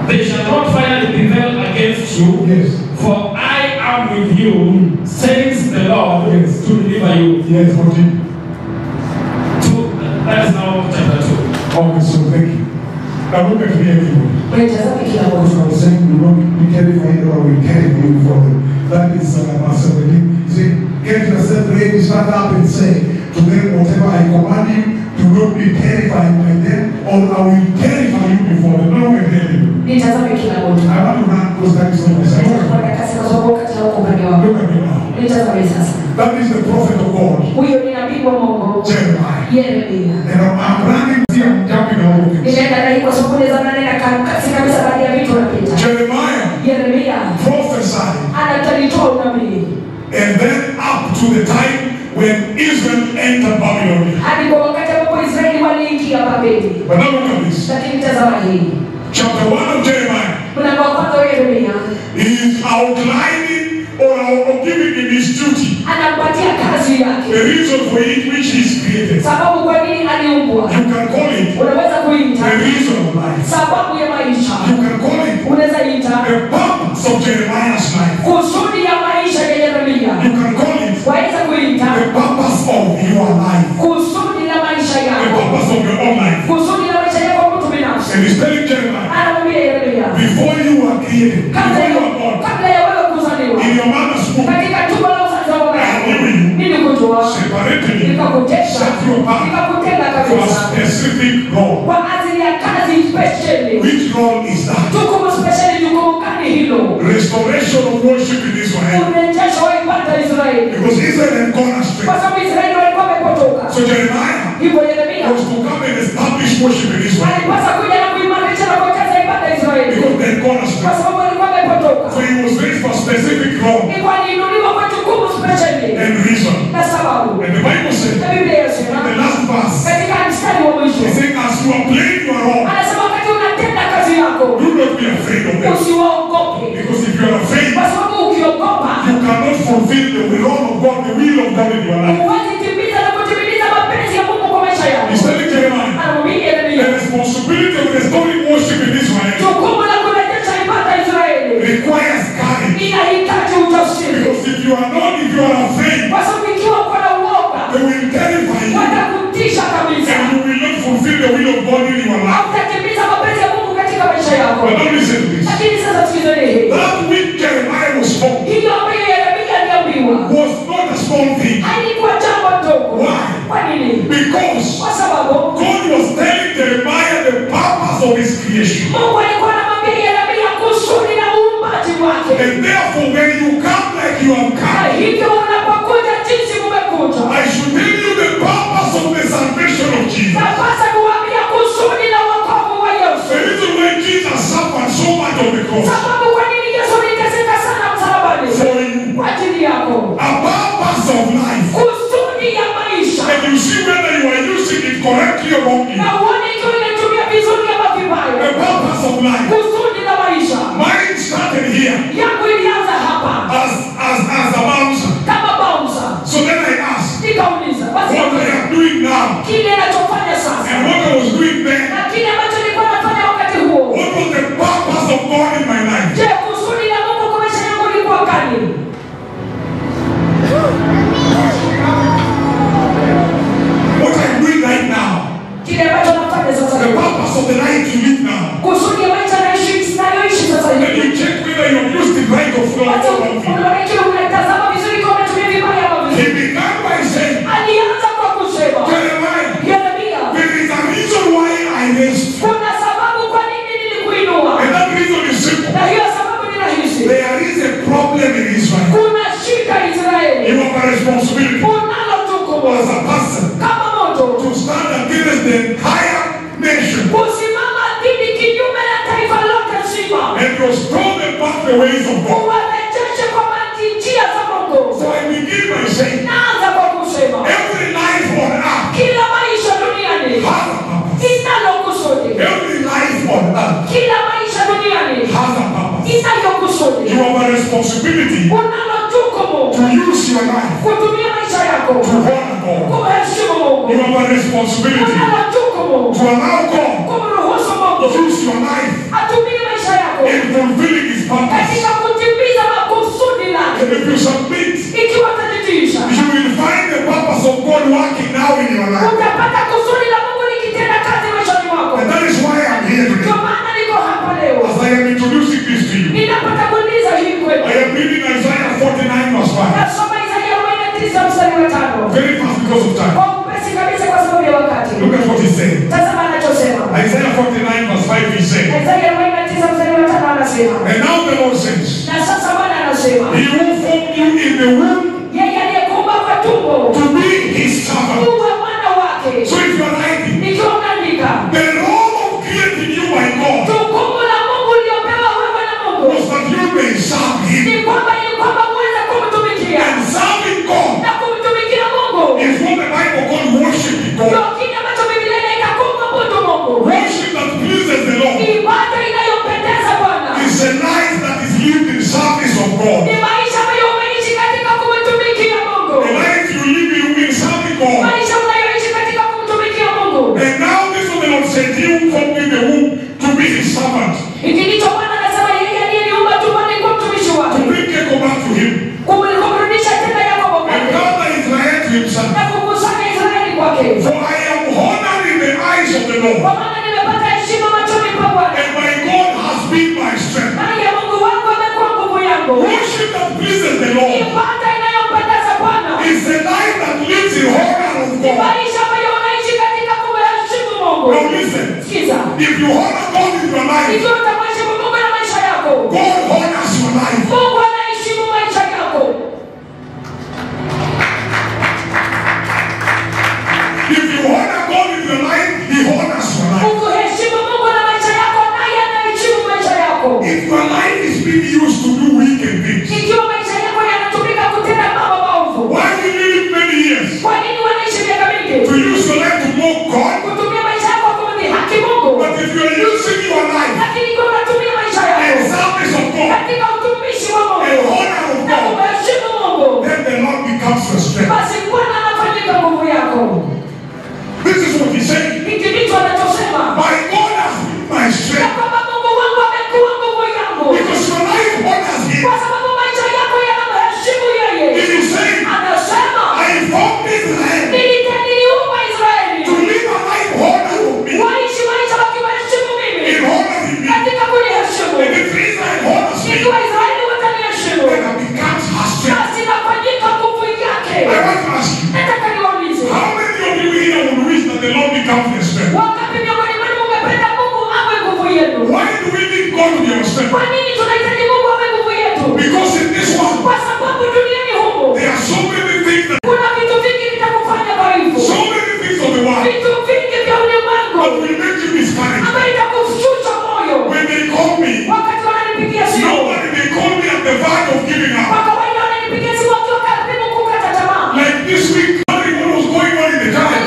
They shall not finally prevail against you, yes, for I am with you, says the Lord, yes, to deliver you. yes, continue. That is now chapter 2. Okay, so thank you. Now look at me, everyone. Tazame kila Because I mmoja. was saying, we don't be terrified or we carry you for them. That is Pastor Beli. You see, get yourself ready, stand up and say to them, whatever I command you, do not be terrified by them, or I will terrify you before them. No, we're telling you. Nitazame kila mmoja. I want to run those that is not this. Nitafanya kazi kwa sababu wakati wako upande wako. Look at me now. Nitazame sasa. That is the prophet of God, Huyo ni nabii wa Mungu. Jeremiah. Yeremia. And I'm running here, I'm jumping all over things. Ninaenda na hii kwa sababu naweza maneno kasi kabisa baadhi ya vitu napita. Jeremiah Yeremia prophesied, anatalitoa unabii. and then up to the time when Israel entered Babylon. Hadi kwa wakati ambapo Israeli waliingia Babeli. But now look at this. Lakini tazama hii. Chapter 1 of Jeremiah Mlango wa kwanza wa Yeremia. is outlining or giving him his duty, Anampatia kazi yake. the reason for it which he is created. Sababu kwa nini aliumbwa. You can call it Unaweza kuita the reason of life. sababu ya maisha. You can call it Unaweza ita the purpose of Jeremiah's life. kusudi ya maisha ya Yeremia. You can call it Waweza kuita the purpose of your life, kusudi la maisha the yako. purpose of your own life. Kusudi la maisha yako mtu binafsi. And he's telling Jeremiah, Anamwambia Yeremia. before you were created, before you were born, Kabla ya wewe kuzaliwa. in your mother's womb, Katika tumbo la uzazi wa mama yako. I knew you, Nilikujua. separated you, Nikakutenga. set you apart Nikakutenga for a kabisa. specific role. Kwa ajili ya kazi speciali. Which role is that? Jukumu speciali, jukumu gani hilo? Restoration of worship in Israel. Urejesho wa ibada ya Israeli. Because Israel had gone astray. Kwa sababu Israeli walikuwa wamepotoka. So Jeremiah Hivyo Yeremia was to come and establish worship in Israel. alipaswa kuja na kuimarisha na kuongeza ibada ya Israeli. Because they had gone Kwa astray. sababu walikuwa wamepotoka. So he was raised for a specific role Hivyo aliinuliwa kwa jukumu speciali. and reason. Na sababu. And the Bible said, Na Biblia inasema in the last verse, katika mstari wa mwisho. he said, as you are playing your role, Anasema wakati unatenda kazi yako. do not be afraid of them. Usiwaogope. Because if you are afraid, Kwa sababu ukiogopa. you cannot fulfill the will of God, the will of God in your life. Huwezi timiza na kutimiliza mapenzi ya Mungu kwa maisha yako. He's telling Jeremiah, Anamwambia Yeremia. the responsibility of restoring worship in Israel Jukumu la kurejesha ibada ya Israeli requires courage. inahitaji ujasiri. Because if you are afraid, Kwa sababu ikiwa uko na uoga, they will terrify you. watakutisha kabisa. And you will not fulfill the will of God in your life. Hautatimiza mapenzi ya Mungu katika maisha yako. But don't listen to this. Lakini sasa sikizeni hii. That which Jeremiah was for Hiyo ambayo Yeremia aliambiwa was not a small thing. haikuwa jambo dogo. Why? Kwa nini? Because Kwa sababu God was telling Jeremiah the purpose of his creation. Mungu alikuwa anamwambia Yeremia kusudi la uumbaji wake. And therefore, when you come like you have Na come, hivyo unapokuja jinsi umekuja. I should tell you the purpose of the salvation of Jesus. Napasa kuambia kusudi la wokovu wa Yesu. The reason why Jesus suffered so much on the cross Sababu kwa nini Yesu aliteseka sana msalabani? for you. Kwa ajili yako. A purpose of life. Kusudi see whether you are using it correctly or wrongly. Na uone ikiwa inatumia vizuri ama vibaya. The purpose of life. Kusudi la maisha. Mine started here. Yangu ilianza hapa. As a bouncer. Kama bouncer. So then I asked. Nikauliza. What I am doing now. Kile ninachofanya sasa. And what I was doing then. Na kile ambacho nilikuwa nafanya wakati huo. What was the purpose of God in my life? Je, kusudi la Mungu kwa maisha yangu lilikuwa gani? What I'm doing right now. Kile ambacho nafanya sasa. The purpose of the life you live now. Kusudi ya maisha ninayoishi sasa hivi. And you check whether you have used it right or wrong. Unatazama vizuri kama unatumia vibaya ama vizuri. He began by saying, Alianza kwa kusema. Jeremiah, Yeremia. there is a reason why I raised you. Kuna sababu kwa nini nilikuinua. And that reason is simple. Na hiyo sababu ni rahisi. There is a problem in Israel. Kuna shida Israeli. You have a responsibility Unalo jukumu as a person kama moto to stand against the entire nation kusimama dhidi kinyume na taifa lote zima. and restore them back the ways of God. Uwarejeshe kwa njia za Mungu. So I begin by saying, Naanza kwa kusema. every life on earth Kila maisha duniani. has a purpose. Inalo kusudi. Every life on earth Kila maisha duniani. has a purpose. Inayo kusudi. You have a responsibility Unalo jukumu. to use your life Kutumia maisha yako. to honor God. Kumheshimu Mungu. You have a responsibility Unalo jukumu. to allow God Kumruhusu Mungu. to use your life Atumie maisha yako. in fulfilling His purpose. Katika kutimiza makusudi lake. And if you submit, Ikiwa utajitisha. you will find the purpose of God working now in your life. Utapata kusudi la Mungu likitenda kazi maishani mwako. And that is why I'm here Ndio today. maana niko hapa leo. As I am introducing this to you, Ninapata kuuliza hii kweli. I am reading Isaiah 49 verse 5. Nasoma Isaia 49 mstari wa 5. Very fast because of time. Kwa upesi kabisa kwa sababu ya wakati. Look at what he's saying. Tazama anachosema. Isaiah 49 verse 5 he said, Isaia 49 mstari wa 5 anasema. and now the Lord says, Na sasa Bwana anasema. He who formed you in the womb Yeye aliyekuumba kwa tumbo. to be His servant. Uwe mwana wake. So if you are writing, Nikiwa unaandika. the role of creating you by God Jukumu la Mungu uliopewa wewe na Mungu. was that you may serve Him. Ni kwamba uweze kumtumikia. And serving God Na kumtumikia Mungu. is what the Bible calls worshiping God. Ndio kile ambacho Biblia inaita kumwabudu Mungu. Worship that pleases the Lord Ibada inayompendeza Bwana. is a life that is lived in service of God. Ni maisha ambayo umeishi katika kumtumikia Mungu. A life you live in serving God. Maisha unayoishi katika kumtumikia Mungu. And now this is what the Lord said, He who formed in the womb to be His servant. Hiki ndicho Bwana anasema yeye aliyeniumba tumboni kuwa mtumishi To wake. bring Jacob back to Him. Kumrudisha tena Yakobo And kwake. gather Israel to Himself. Na kukusanya Israeli kwake. For I am honored in the eyes of the Lord. Kwa maana nimepata heshima machoni pa Bwana. And my God has been my strength. Naye Mungu wangu amekuwa nguvu yangu. Worship that pleases the Lord Ibada inayompendeza Bwana. is a life that lives in honor of Ni God. maisha ambayo unaishi katika kumheshimu Mungu. Now listen, Sikiza. if you honor God in your life, Ikiwa utamheshimu Mungu na maisha yako. God honors your life. Mungu anaheshimu maisha yako. If you honor God in your life, He honors your life. Ukuheshimu Mungu na maisha yako, naye anaheshimu maisha yako. If your life is being used to do wicked things, Ikiwa maisha yako yanatumika kutenda mambo maovu. why do you live many years? Kwa nini wanaishi miaka mingi? To use your life to mock God? Kutumia maisha yako kumdhihaki Mungu. But if you are using your life Lakini ikiwa unatumia maisha in yako service of God katika utumishi wa and Mungu honor of na God, kumheshimu Mungu, then the Lord becomes your strength. basi Bwana anafanyika nguvu yako. This is what He's saying. Hiki ndicho anachosema. My God has been my Ya strength. kwamba Mungu wangu amekuwa nguvu yangu. Because your life honors Him. Kwa sababu maisha yako yanamheshimu yeye. He is saying, Anasema, I formed Israel niliumba Israeli. to live a life honoring me. Waishi maisha wakiwaheshimu mimi. In honoring me. Katika kuniheshimu. And if Israel honors me, Ikiwa Israeli wataniheshimu, then it becomes her strength. basi nafanyika nguvu yake. I want to ask you, Nataka niwaulize. how many of you here would wish that the Lord becomes their strength? Wangapi miongoni mwenu mungependa Mungu awe nguvu yenu? Why do we need God to be our strength? Kwa nini tunahitaji Mungu awe nguvu yetu? Because in this world, Kwa sababu duniani humu there are so many things that, kuna vitu vingi vitakufanya dhaifu. so many things of the world Vitu vingi vya ulimwengu that will make you discouraged. ambayo itakushusha moyo. When they call me, Wakati wananipigia simu, nobody they call me at the verge of giving kwa up. kawaida wananipigia simu wakiwa karibu kukata tamaa. Like this week, wondering what was going on in the church.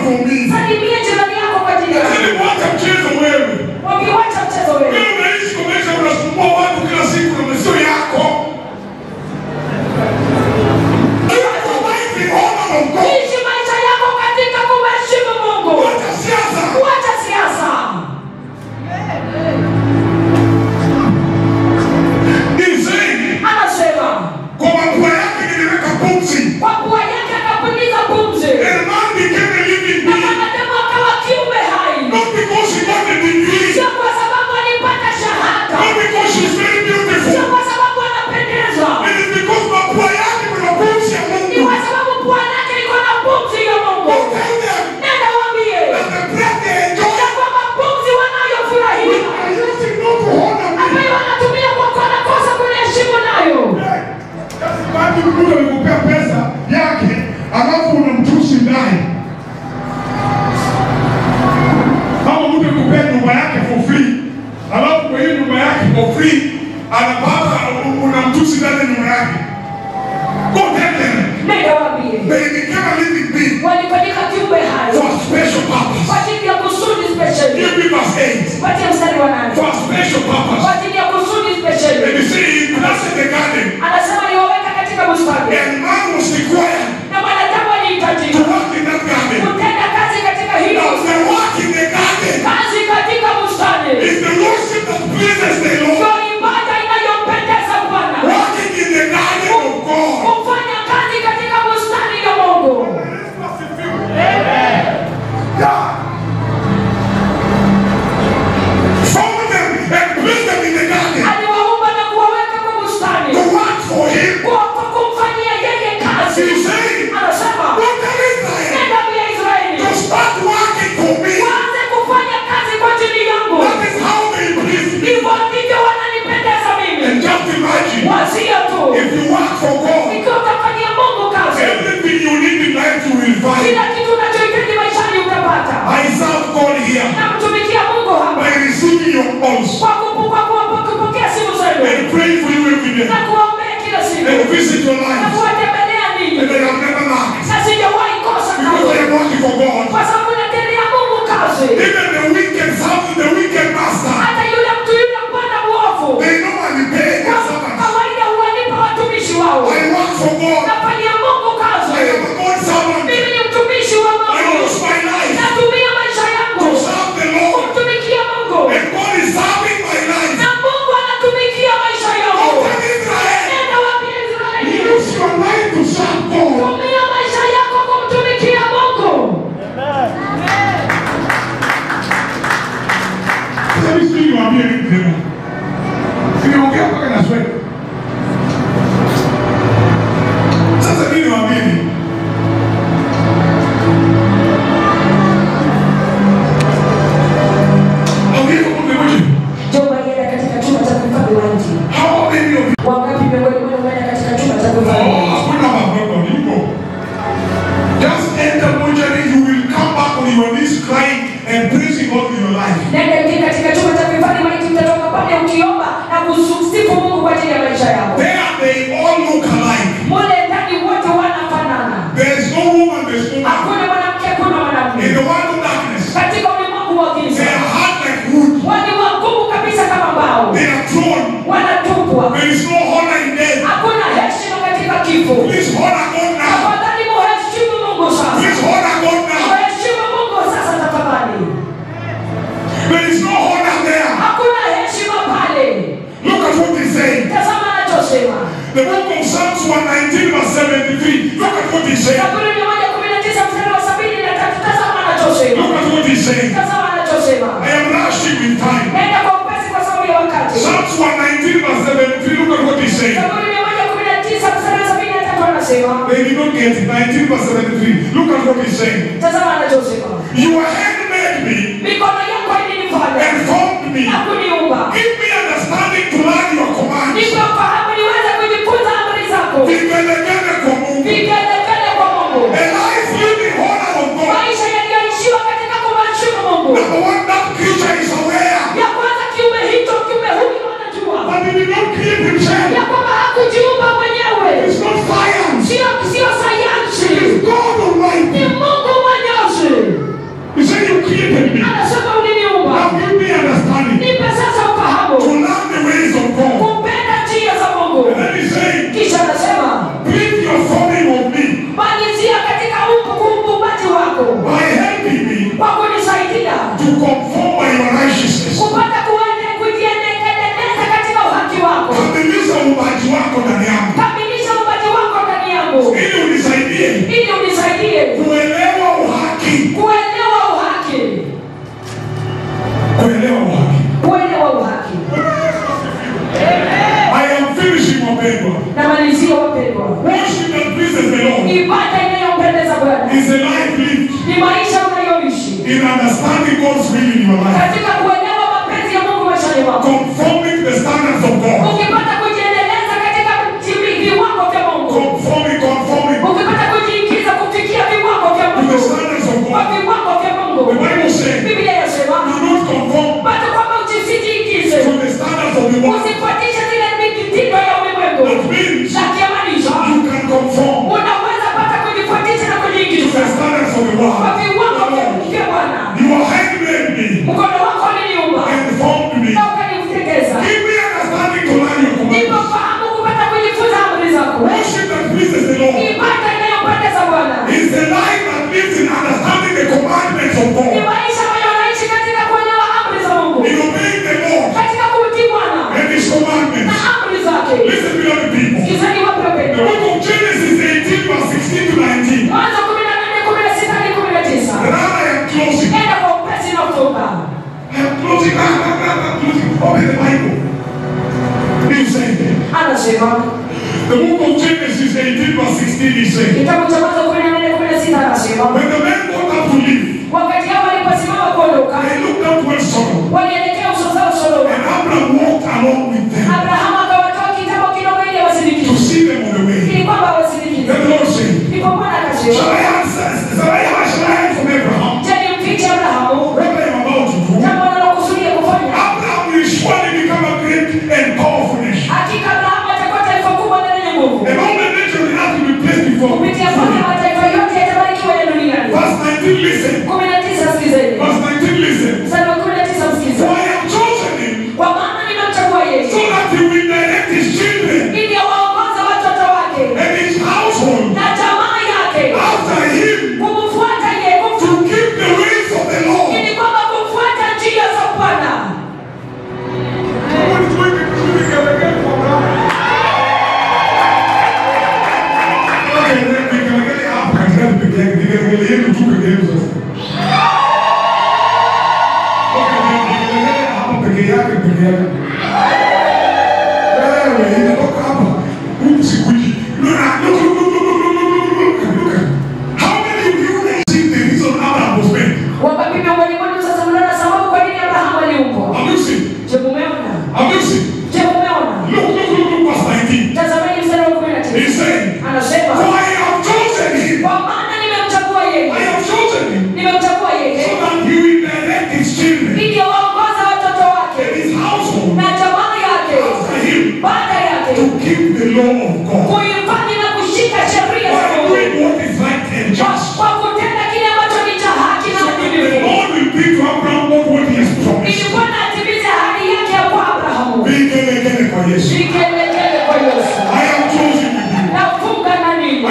for me. Salimia jirani yako kwa ajili yangu. Lakini wacha mchezo wewe. Wakiwacha mchezo wewe. Wewe unaishi kwa maisha unasumbua watu kila siku na maisha yako. Ishi maisha yako katika kumheshimu Mungu. Wacha siasa. Wacha siasa. Anasema kwa mapua yake niliweka pumzi. kwa pua yake akapuliza pumzi. And man became a living Na being. mwanadamu akawa kiumbe hai. Not because she got a degree. Sio kwa sababu alipata shahada. Not because she's very Sio beautiful. kwa sababu anapendeza. It is because mapua yake kuna pumzi ya Ni Mungu. kwa sababu pua lake liko na pumzi ya Mungu. Go tell them Nenda waambie that the breath they enjoy ya kwamba pumzi wanayofurahia are using not to honor me. ambayo wanatumia kwa wanakosa kuniheshimu nayo. Basi mtu alikupea pesa yake alafu unamtusi ndani. Kama mtu alikupea nyumba yake for free, alafu kwa hiyo nyumba yake for free anapata unamtusi ndani ya nyumba yake. Go tell them Nenda waambie they became a living being walifanyika kiumbe hai for a special purpose. kwa ajili ya kusudi special. Give me verse 8. Patia mstari wa 8. For a special purpose. Kwa ajili ya kusudi special. And you see, he planted the garden Anasema niwaweka katika bustani. and man was required Na mwanadamu to alihitajika work in that garden. kutenda kazi katika Now hilo. the work in the garden Kazi katika bustani. is the worship that pleases the Lord. Ndio ibada inayompendeza Bwana. Working in the garden of God. Kufanya kazi katika bustani ya Mungu. Yeah. Form them and place them in the garden Aliwaumba na kuwaweka kwa bustani. to work for Him. Kwa kumfanyia yeye kazi. He's saying, Anasema "Go tell Israel nenda vya Israeli. to start working for me." Waanze kufanya kazi kwa ajili yangu. That is how they please me. Hivyo ndivyo wananipendeza mimi. And just imagine, Wazia tu. if you work for God, Ikiwa utafanyia Mungu kazi, everything you need in life you will find. kila kitu unachohitaji maishani utapata. I serve God here Na mtumikia Mungu hapa by receiving your calls kwa kupokea simu zenu and praying for you every day na kuwaombea kila siku and visit your na life. kuwatembelea ninyi. And I have never lacked Na sijawahi kosa because I kazi am working for God. kwa sababu natendea Mungu kazi. Even the wicked serve the wicked master. Hata yule mtu yule bwana mwovu They normally pay kwa their servants. kawaida huwalipa watumishi wao. I work for God. Nafanyia Mungu kazi. I am a God servant. Mimi ni mtumishi wa I Mungu. use my life Natumia maisha yangu to serve the Lord. kumtumikia Mungu. And God is serving my life. Na Mungu anatumikia maisha Go yangu. tell Israel, Nenda waambie Israeli. use your life to serve God. Tumia maisha yako kumtumikia Mungu. Sasa mimi sijui niwaambie nini tena. Nimeongea mpaka na sweat. Sasa mimi niwaambie nini? Ongea kwa mmoja. Jomba yenda katika chumba cha kuhifadhi maiti. How many of you? Wangapi miongoni mwenu wameenda katika chumba cha kuhifadhi Oh, maiti? hakuna mambo niko. Just enter mortuary, you will come back on your knees crying and praising God in your life. Nenda ingia katika chumba cha kuhifadhi maiti, mtatoka pale ukiomba na kusifu Mungu kwa ajili ya maisha yako. There they all look alike. Mule ndani wote wanafanana. There is no woman, there is no man. Hakuna mwanamke, hakuna In mwanamume. the world of darkness, Katika ulimwengu wa they giza, are hard like wood. wani wagumu kabisa kama mbao. They are thrown. Wanatupwa. There is no honor in death. Hakuna heshima katika kifo. Please honor God now. Tafadhali muheshimu Mungu sasa. Please honor God now. Muheshimu Mungu sasa tafadhali. There is no honor there. Hakuna heshima pale. Look at what he's saying. Tazama anachosema. The book of Psalms 119 verse 73. Look at what he's saying. Zaburi 119 mstari wa 73. Tazama anachosema. Look at what he's saying. Tazama anachosema. I am rushing with time. Nenda kwa upesi kwa sababu ya wakati. Psalms 119 verse 73. Look at what he's saying. Zaburi 119 mstari wa 73 anasema. They did not get it. 19 verse 73. Look at what he's saying. Tazama anachosema. Your hand made me Mikono yako ilinifanya and formed me. na kuniumba. Give me understanding to learn your commands. Nipe ufahamu niweze kujifunza amri zako. Vigelegele kwa Mungu. Vigelegele kwa Mungu. A life living honor of God. Maisha yaliyoishiwa katika kumheshimu Mungu. Number one, that creature is aware. Ya kwanza kiumbe hicho, kiumbe huyu anajua. But he did not create himself. Ya kwamba hakujiumba mwenyewe. It's not science. Sio sayansi. It's God Ni Almighty. Mungu mwenyewe. conform by your righteousness. kupata kujiendeleza katika uhaki wako. Kamilisha uumbaji wako ndani yangu. Kamilisha uumbaji wako ndani yangu. Ili unisaidie kuelewa uhaki. Kuelewa uhaki. I am finishing, wapendwa. Namalizia wapendwa. Worship that pleases the Lord Ibada inayompendeza Bwana is a life lived ni maisha unayoishi in understanding God's will in your life. katika kuelewa mapenzi ya Mungu maishani mwako. Conforming the standards of God. Ukipata kujiendeleza katika viwango vya Mungu. Conforming. Ukipata kujiingiza kufikia viwango vya To Mungu. the standards of Kwa God. viwango vya Mungu. The Bible says, Biblia inasema, do not conform bado kwamba usijiingize. to the standards of the world. Usifuatishe zile mitindo ya ulimwengu. That means Na kiamanisha, you can conform unaweza pata kujifuatisha na to kujiingiza the standards of the kwa world. viwango vya Bwana. Your hand made me Mkono wako uliniumba and formed me. na ukaniutekeza. Give me understanding to learn your Nipo commandments. fahamu kupata kujifunza amri zako. Worship that pleases the Lord Ibada inayompendeza Bwana is the life that lives in understanding the commandments of ni God. maisha ambayo unaishi katika kuelewa amri za Mungu, In obeying the Lord katika kumtii Bwana and His na commandments. amri zake. Listen, beloved people. Sikizeni The wapendwa. book of Genesis 18 verse 16 to 19. Mwanzo 18:16 hadi 19. Rather, I am closing. Enda kwa upesi na kutoka. I am closing. Closing. Open the Bible. He's saying, Anasema the book of Genesis 18 verse 16 is saying, kitabu cha Mwanzo 18:16 anasema when the men got up to leave, wakati hao waliposimama kuondoka, they looked up towards Sodom, walielekea uso zao Sodoma. and Abraham walked along with them Abrahamu akawatoa kitambo kidogo ili to wasindikize, see them on the way. ili kwamba wasindikize. Then the Lord said, Ndipo Bwana akasema, shall I hide from Abraham je, nimfiche Abrahamu what I am about to do? jambo analokusudia kufanya? Abraham will surely become a great and powerful nation. Hakika Abrahamu atakuwa taifa kubwa na lenye nguvu. And all the nations will have to be placed before him. Kupitia kwake mataifa yote yatabarikiwa ya duniani. Verse 19, listen. 19 sikizeni. Verse 19, listen. Mstari wa 19 For msikizeni. I have chosen him Kwa maana nimemchagua so yeye that he will direct his children ili awaongoze watoto wake and his household na jamaa yake after him kumfuata yeye, to keep the ways of the Lord. ili kwamba kumfuata njia za Bwana. Wangapi miongoni mwenu sasa mnaona sababu kwa nini Abrahamu aliumbwa? Je, mumeona? Je, mumeona? Tazameni mstari wa 19. Anasema, kwa maana nimemchagua yeye. Nimemchagua yeye ili awaongoze watoto wake na jamaa yake baada yake kuhifadhi na kushika sheria za Mungu kwa kutenda kile ambacho ni cha haki na uadilifu, ili Bwana atimize ahadi yake ya kwa Abrahamu. Vigelegele kwa Yesu. Nafunga na nini?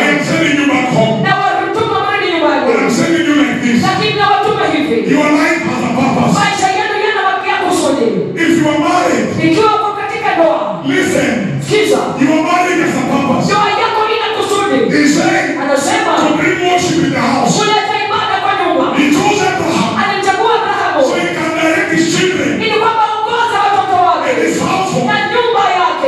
Na warutuma mrudi nyumbani. Lakini na watuma hivi. Your life has a purpose. Maisha yenu yana kusudi. If you are married, Ikiwa uko katika ndoa, listen. sikiza. Your marriage has a purpose. Ndoa yako ina kusudi. He said, Anasema to bring worship in the house. kuleta ibada kwa nyumba. He chose Abraham Alimchagua Abrahamu so he can direct his children ili kwamba aongoze watoto wake and his household na nyumba yake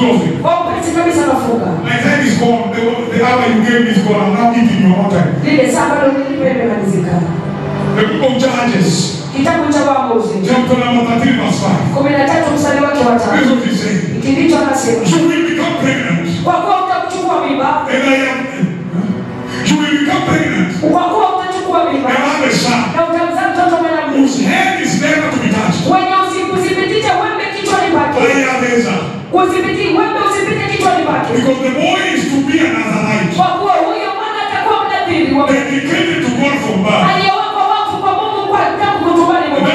closing. Wapenzi kabisa nafunga. My time is gone. The hour you gave me is gone. I'm now eating your own time. Lile saa bado nimemalizika. The book of Judges. Kitabu cha Waamuzi. Chapter number 13 verse 5. 13 mstari wake wa 5. This is what he said. Ndicho anasema. You will become pregnant. Kwa kuwa utachukua mimba. And I am. You will become pregnant. Kwa kuwa utachukua mimba. And have a son. Na utamzaa mtoto mwanamume. Whose head is never to be touched. Wenye usipite wembe kichwani pake. Usipite wembe usipite kichwani pake. Because the boy is to be an Nazarite. Kwa kuwa huyo mwana atakuwa mnadhiri wa dedicated to God from birth. aliyewekwa wakfu kwa Mungu kwa tangu kutumbani mwa mama.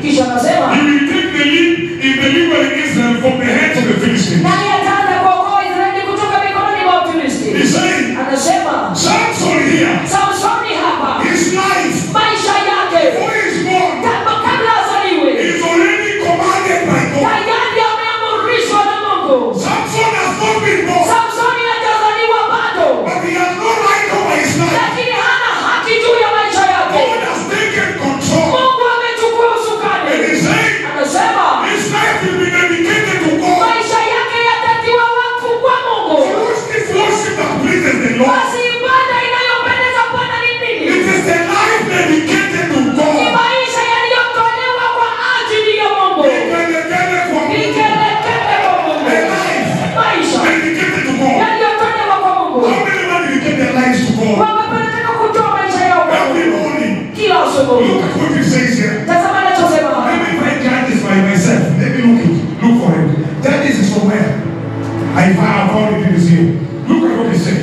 Kisha anasema he will take the lead in delivering Israel from the hands of the Philistines. Nani ataanza kuokoa Israeli kutoka mikononi mwa Wafilisti? He said, anasema Samson here, Samsoni hapa, his life, maisha yake, before he is born, kabla azaliwe, is already commanded by God. tayari ameamrishwa na Mungu. Samson has not been born, Samsoni hajazaliwa bado, but he has no right over his life. lakini hana haki juu ya maisha yake. God has taken control. Mungu amechukua usukani. And he said, Anasema his life will be dedicated to God. maisha yake yatatiwa wakfu kwa Mungu. This worship that pleases the Lord. Basi ibada inayopendeza Bwana ni nini? It is a life dedicated to Ni God. maisha yaliyotolewa kwa ajili ya Mungu. Dedicated for Ni kelekele kwa Mungu. a life Maisha dedicated to God. yaliyotolewa kwa Mungu. How many men dedicate their lives to God? Wanapenda kutoa maisha yao kwa Every Mungu. morning. Kila asubuhi. Look at what it says here. Tazama anachosema hapa. Let me find Judges by myself. Let me look for it. Judges is somewhere. I found it in this here. Look at what he said.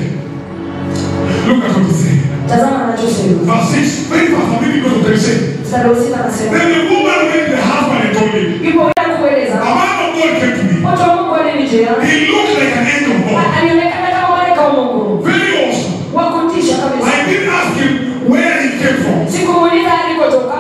Look at what he said. Tazama anachosema. Verse 6. Very fast. I'm reading what he said. Mstari wa 6 anasema. Then the woman went to the husband and told him, Ipo ya kueleza. a man of God came to me. Watu wa Mungu walinijia. He looked like an angel of God. Alionekana kama malaika wa Mungu. Very awesome. Wa kutisha kabisa. I didn't ask him where he came from. Sikumuuliza alikotoka.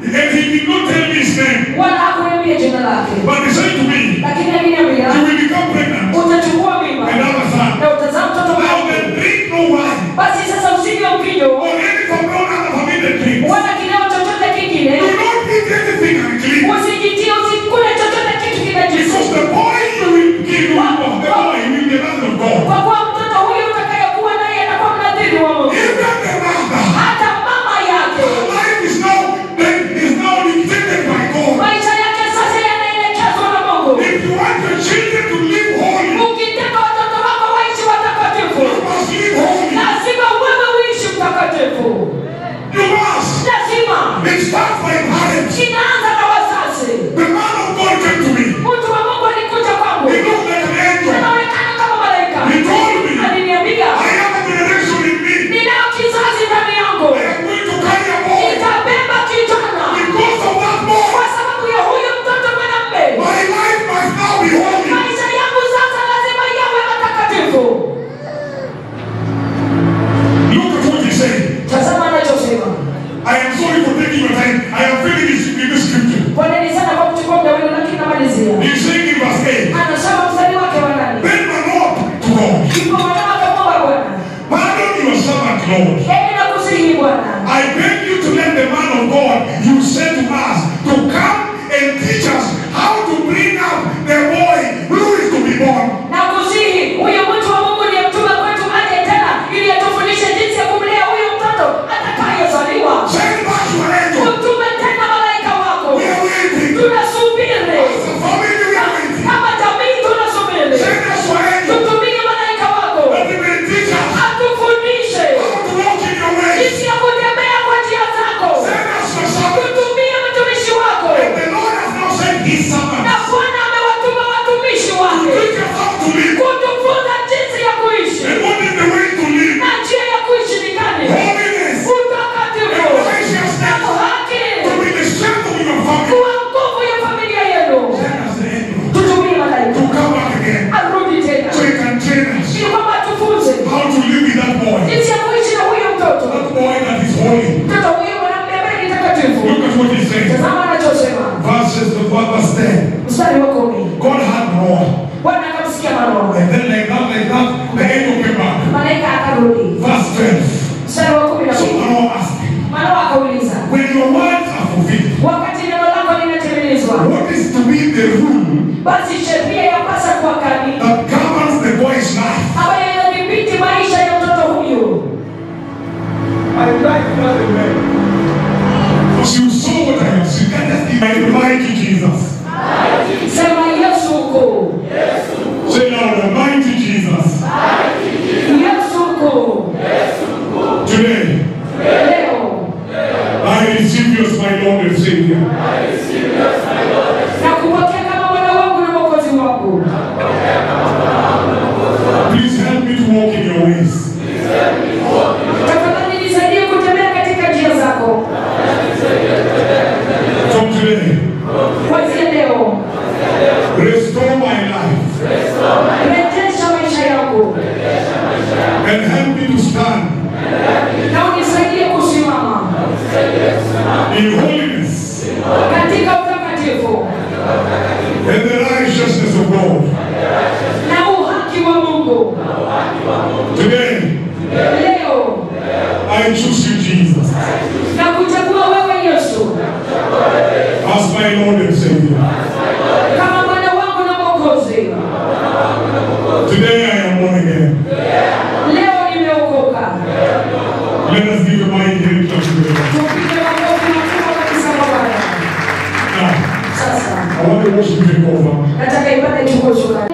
And he did not tell me his name. Wala hakuniambia jina lake. But he said to me, Lakini aliniambia you will become pregnant utachukua mimba and have a son. na utazaa mtoto Now mwanamume. then drink no wine Basi sasa usinywe mvinyo or any from no other forbidden drink. wala kileo chochote kingine. Do not eat anything unclean. Usijitie, usikule chochote kitu kinajisi. Because the boy you will give you, the boy will be the man of God. Kwa kuwa mtoto huyo utakayekuwa naye atakuwa mnadhiri wa Mungu. Even the mother, Hata mama yake life is now dictated by God. maisha yake sasa yanaelekezwa na Mungu. If you want your children to live holy, Ukitaka watoto wako waishi watakatifu, you must live holy. lazima wewe uishi mtakatifu. You must. Lazima. It starts by parents. Inaanza na wazazi. The man of God came to me. Mtu wa Mungu alikuja kwangu. He looked like an angel. Anaonekana kama malaika. He told me, Aliniambia, I have a generation in me. ninao kizazi ndani yangu. I am going to carry a boy. Nitabeba kijana. Because of that boy, Kwa sababu ya huyo mtoto mwanamume. my life must now be holy. Maisha yangu sasa lazima yawe matakatifu. Look at what he said. Tazama anachosema. I am sorry for taking your time. I am feeling in this scripture. Poleni sana kwa kuchukua muda wenu, lakini namalizia. He's saying in verse 8, Anasema mstari wake wa 8. then Manoah to God, Ndipo Manoa akamwomba Bwana, pardon your servant, Lord. nakusihi Bwana, I beg you to let the man of God you sent to us to come and teach us how to bring up the boy who is to be born. nakusihi huyo mtu wa Mungu aliyemtuma kwetu aje tena ili atufundishe jinsi ya kumlea huyo mtoto atakayezaliwa. Send back your angel. Utume tena malaika wako. We are waiting. Tunasubiri. As a family, we are waiting. Kama jamii tunasubiri. Send us your angel. Tutumie malaika wako. That he may teach us Atufundishe how to walk in your ways. jinsi ya kutembea kwa njia zako. Send us your servant. Tutumie mtumishi wako. The Lord has now sent his servant. Na Bwana amewatuma watumishi wake Teach us how to live. kutufunza jinsi ya kuishi. And what is the way to live? Na njia ya kuishi ni gani? Holiness. Utakatifu. And righteousness. Na haki. To be the strength of your family. Kuwa nguvu ya familia yenu. Send us the angel. Tutumie malaika. To come back again. Arudi tena. So he can train us Ili kwamba tufunze how to live with that boy. jinsi ya kuishi na huyo mtoto. That boy that is holy. Mtoto huyo mwanamume ambaye ni takatifu. Look at what he says. Tazama anachosema. Verse 10. Mstari wa 10. God had Noah. Bwana akamsikia Manoa. And then like that, the angel came back. Malaika akarudi. Verse 12. Mstari wa 11. So Noah asked him, Manoa akauliza, when your words are fulfilled, wakati neno lako linatimilizwa, what is to be the rule basi sheria yapasa kuwa kali that governs the boy's life. ambayo inadhibiti maisha ya mtoto huyu. I like that man. Because you saw what I have seen. Can just give mighty Jesus. Sema Yesu uko. Say now, mighty Jesus. Yesu uko. Today, Leo I receive you as my Lord and Savior. na kupokea kama Bwana wangu na Mwokozi wangu. Please help me to walk in your ways. Tafadhali nisaidie kutembea katika njia zako. From today, Kuanzia leo, restore my life rejesha maisha yangu and help me to stand na unisaidie kusimama in holiness katika utakatifu and the righteousness of God. na uhaki wa Mungu. Today, Leo I choose you, Jesus, na kuchagua wewe Yesu as my Lord and Savior. kama Bwana wangu na Mwokozi. Today I am born again. Leo nimeokoka. Let us give a mighty hand clap to God. Tupige makofi makubwa kabisa kwa Bwana. Now, Sasa I want to worship you over. nataka ibada ichukue shukrani.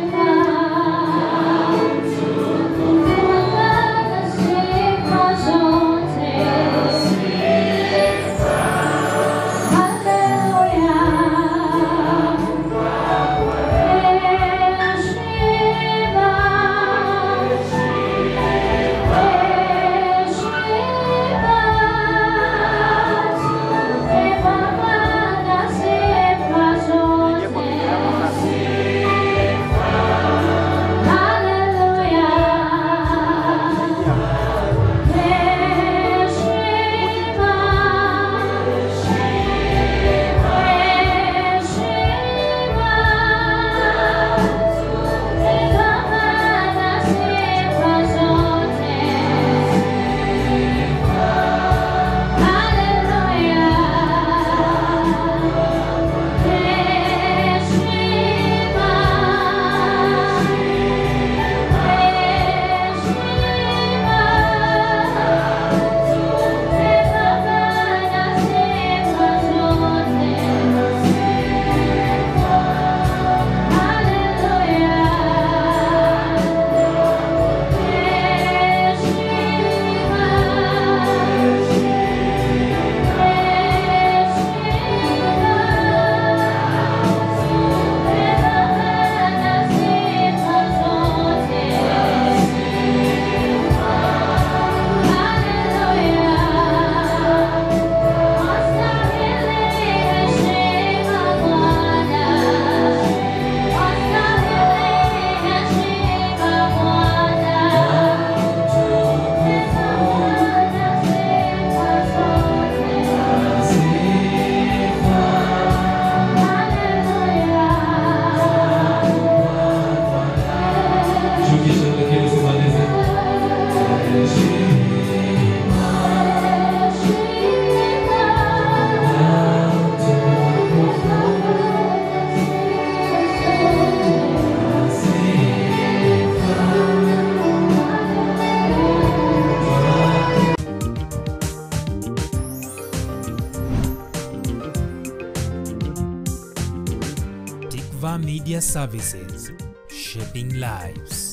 Tikva Media Services, shaping lives.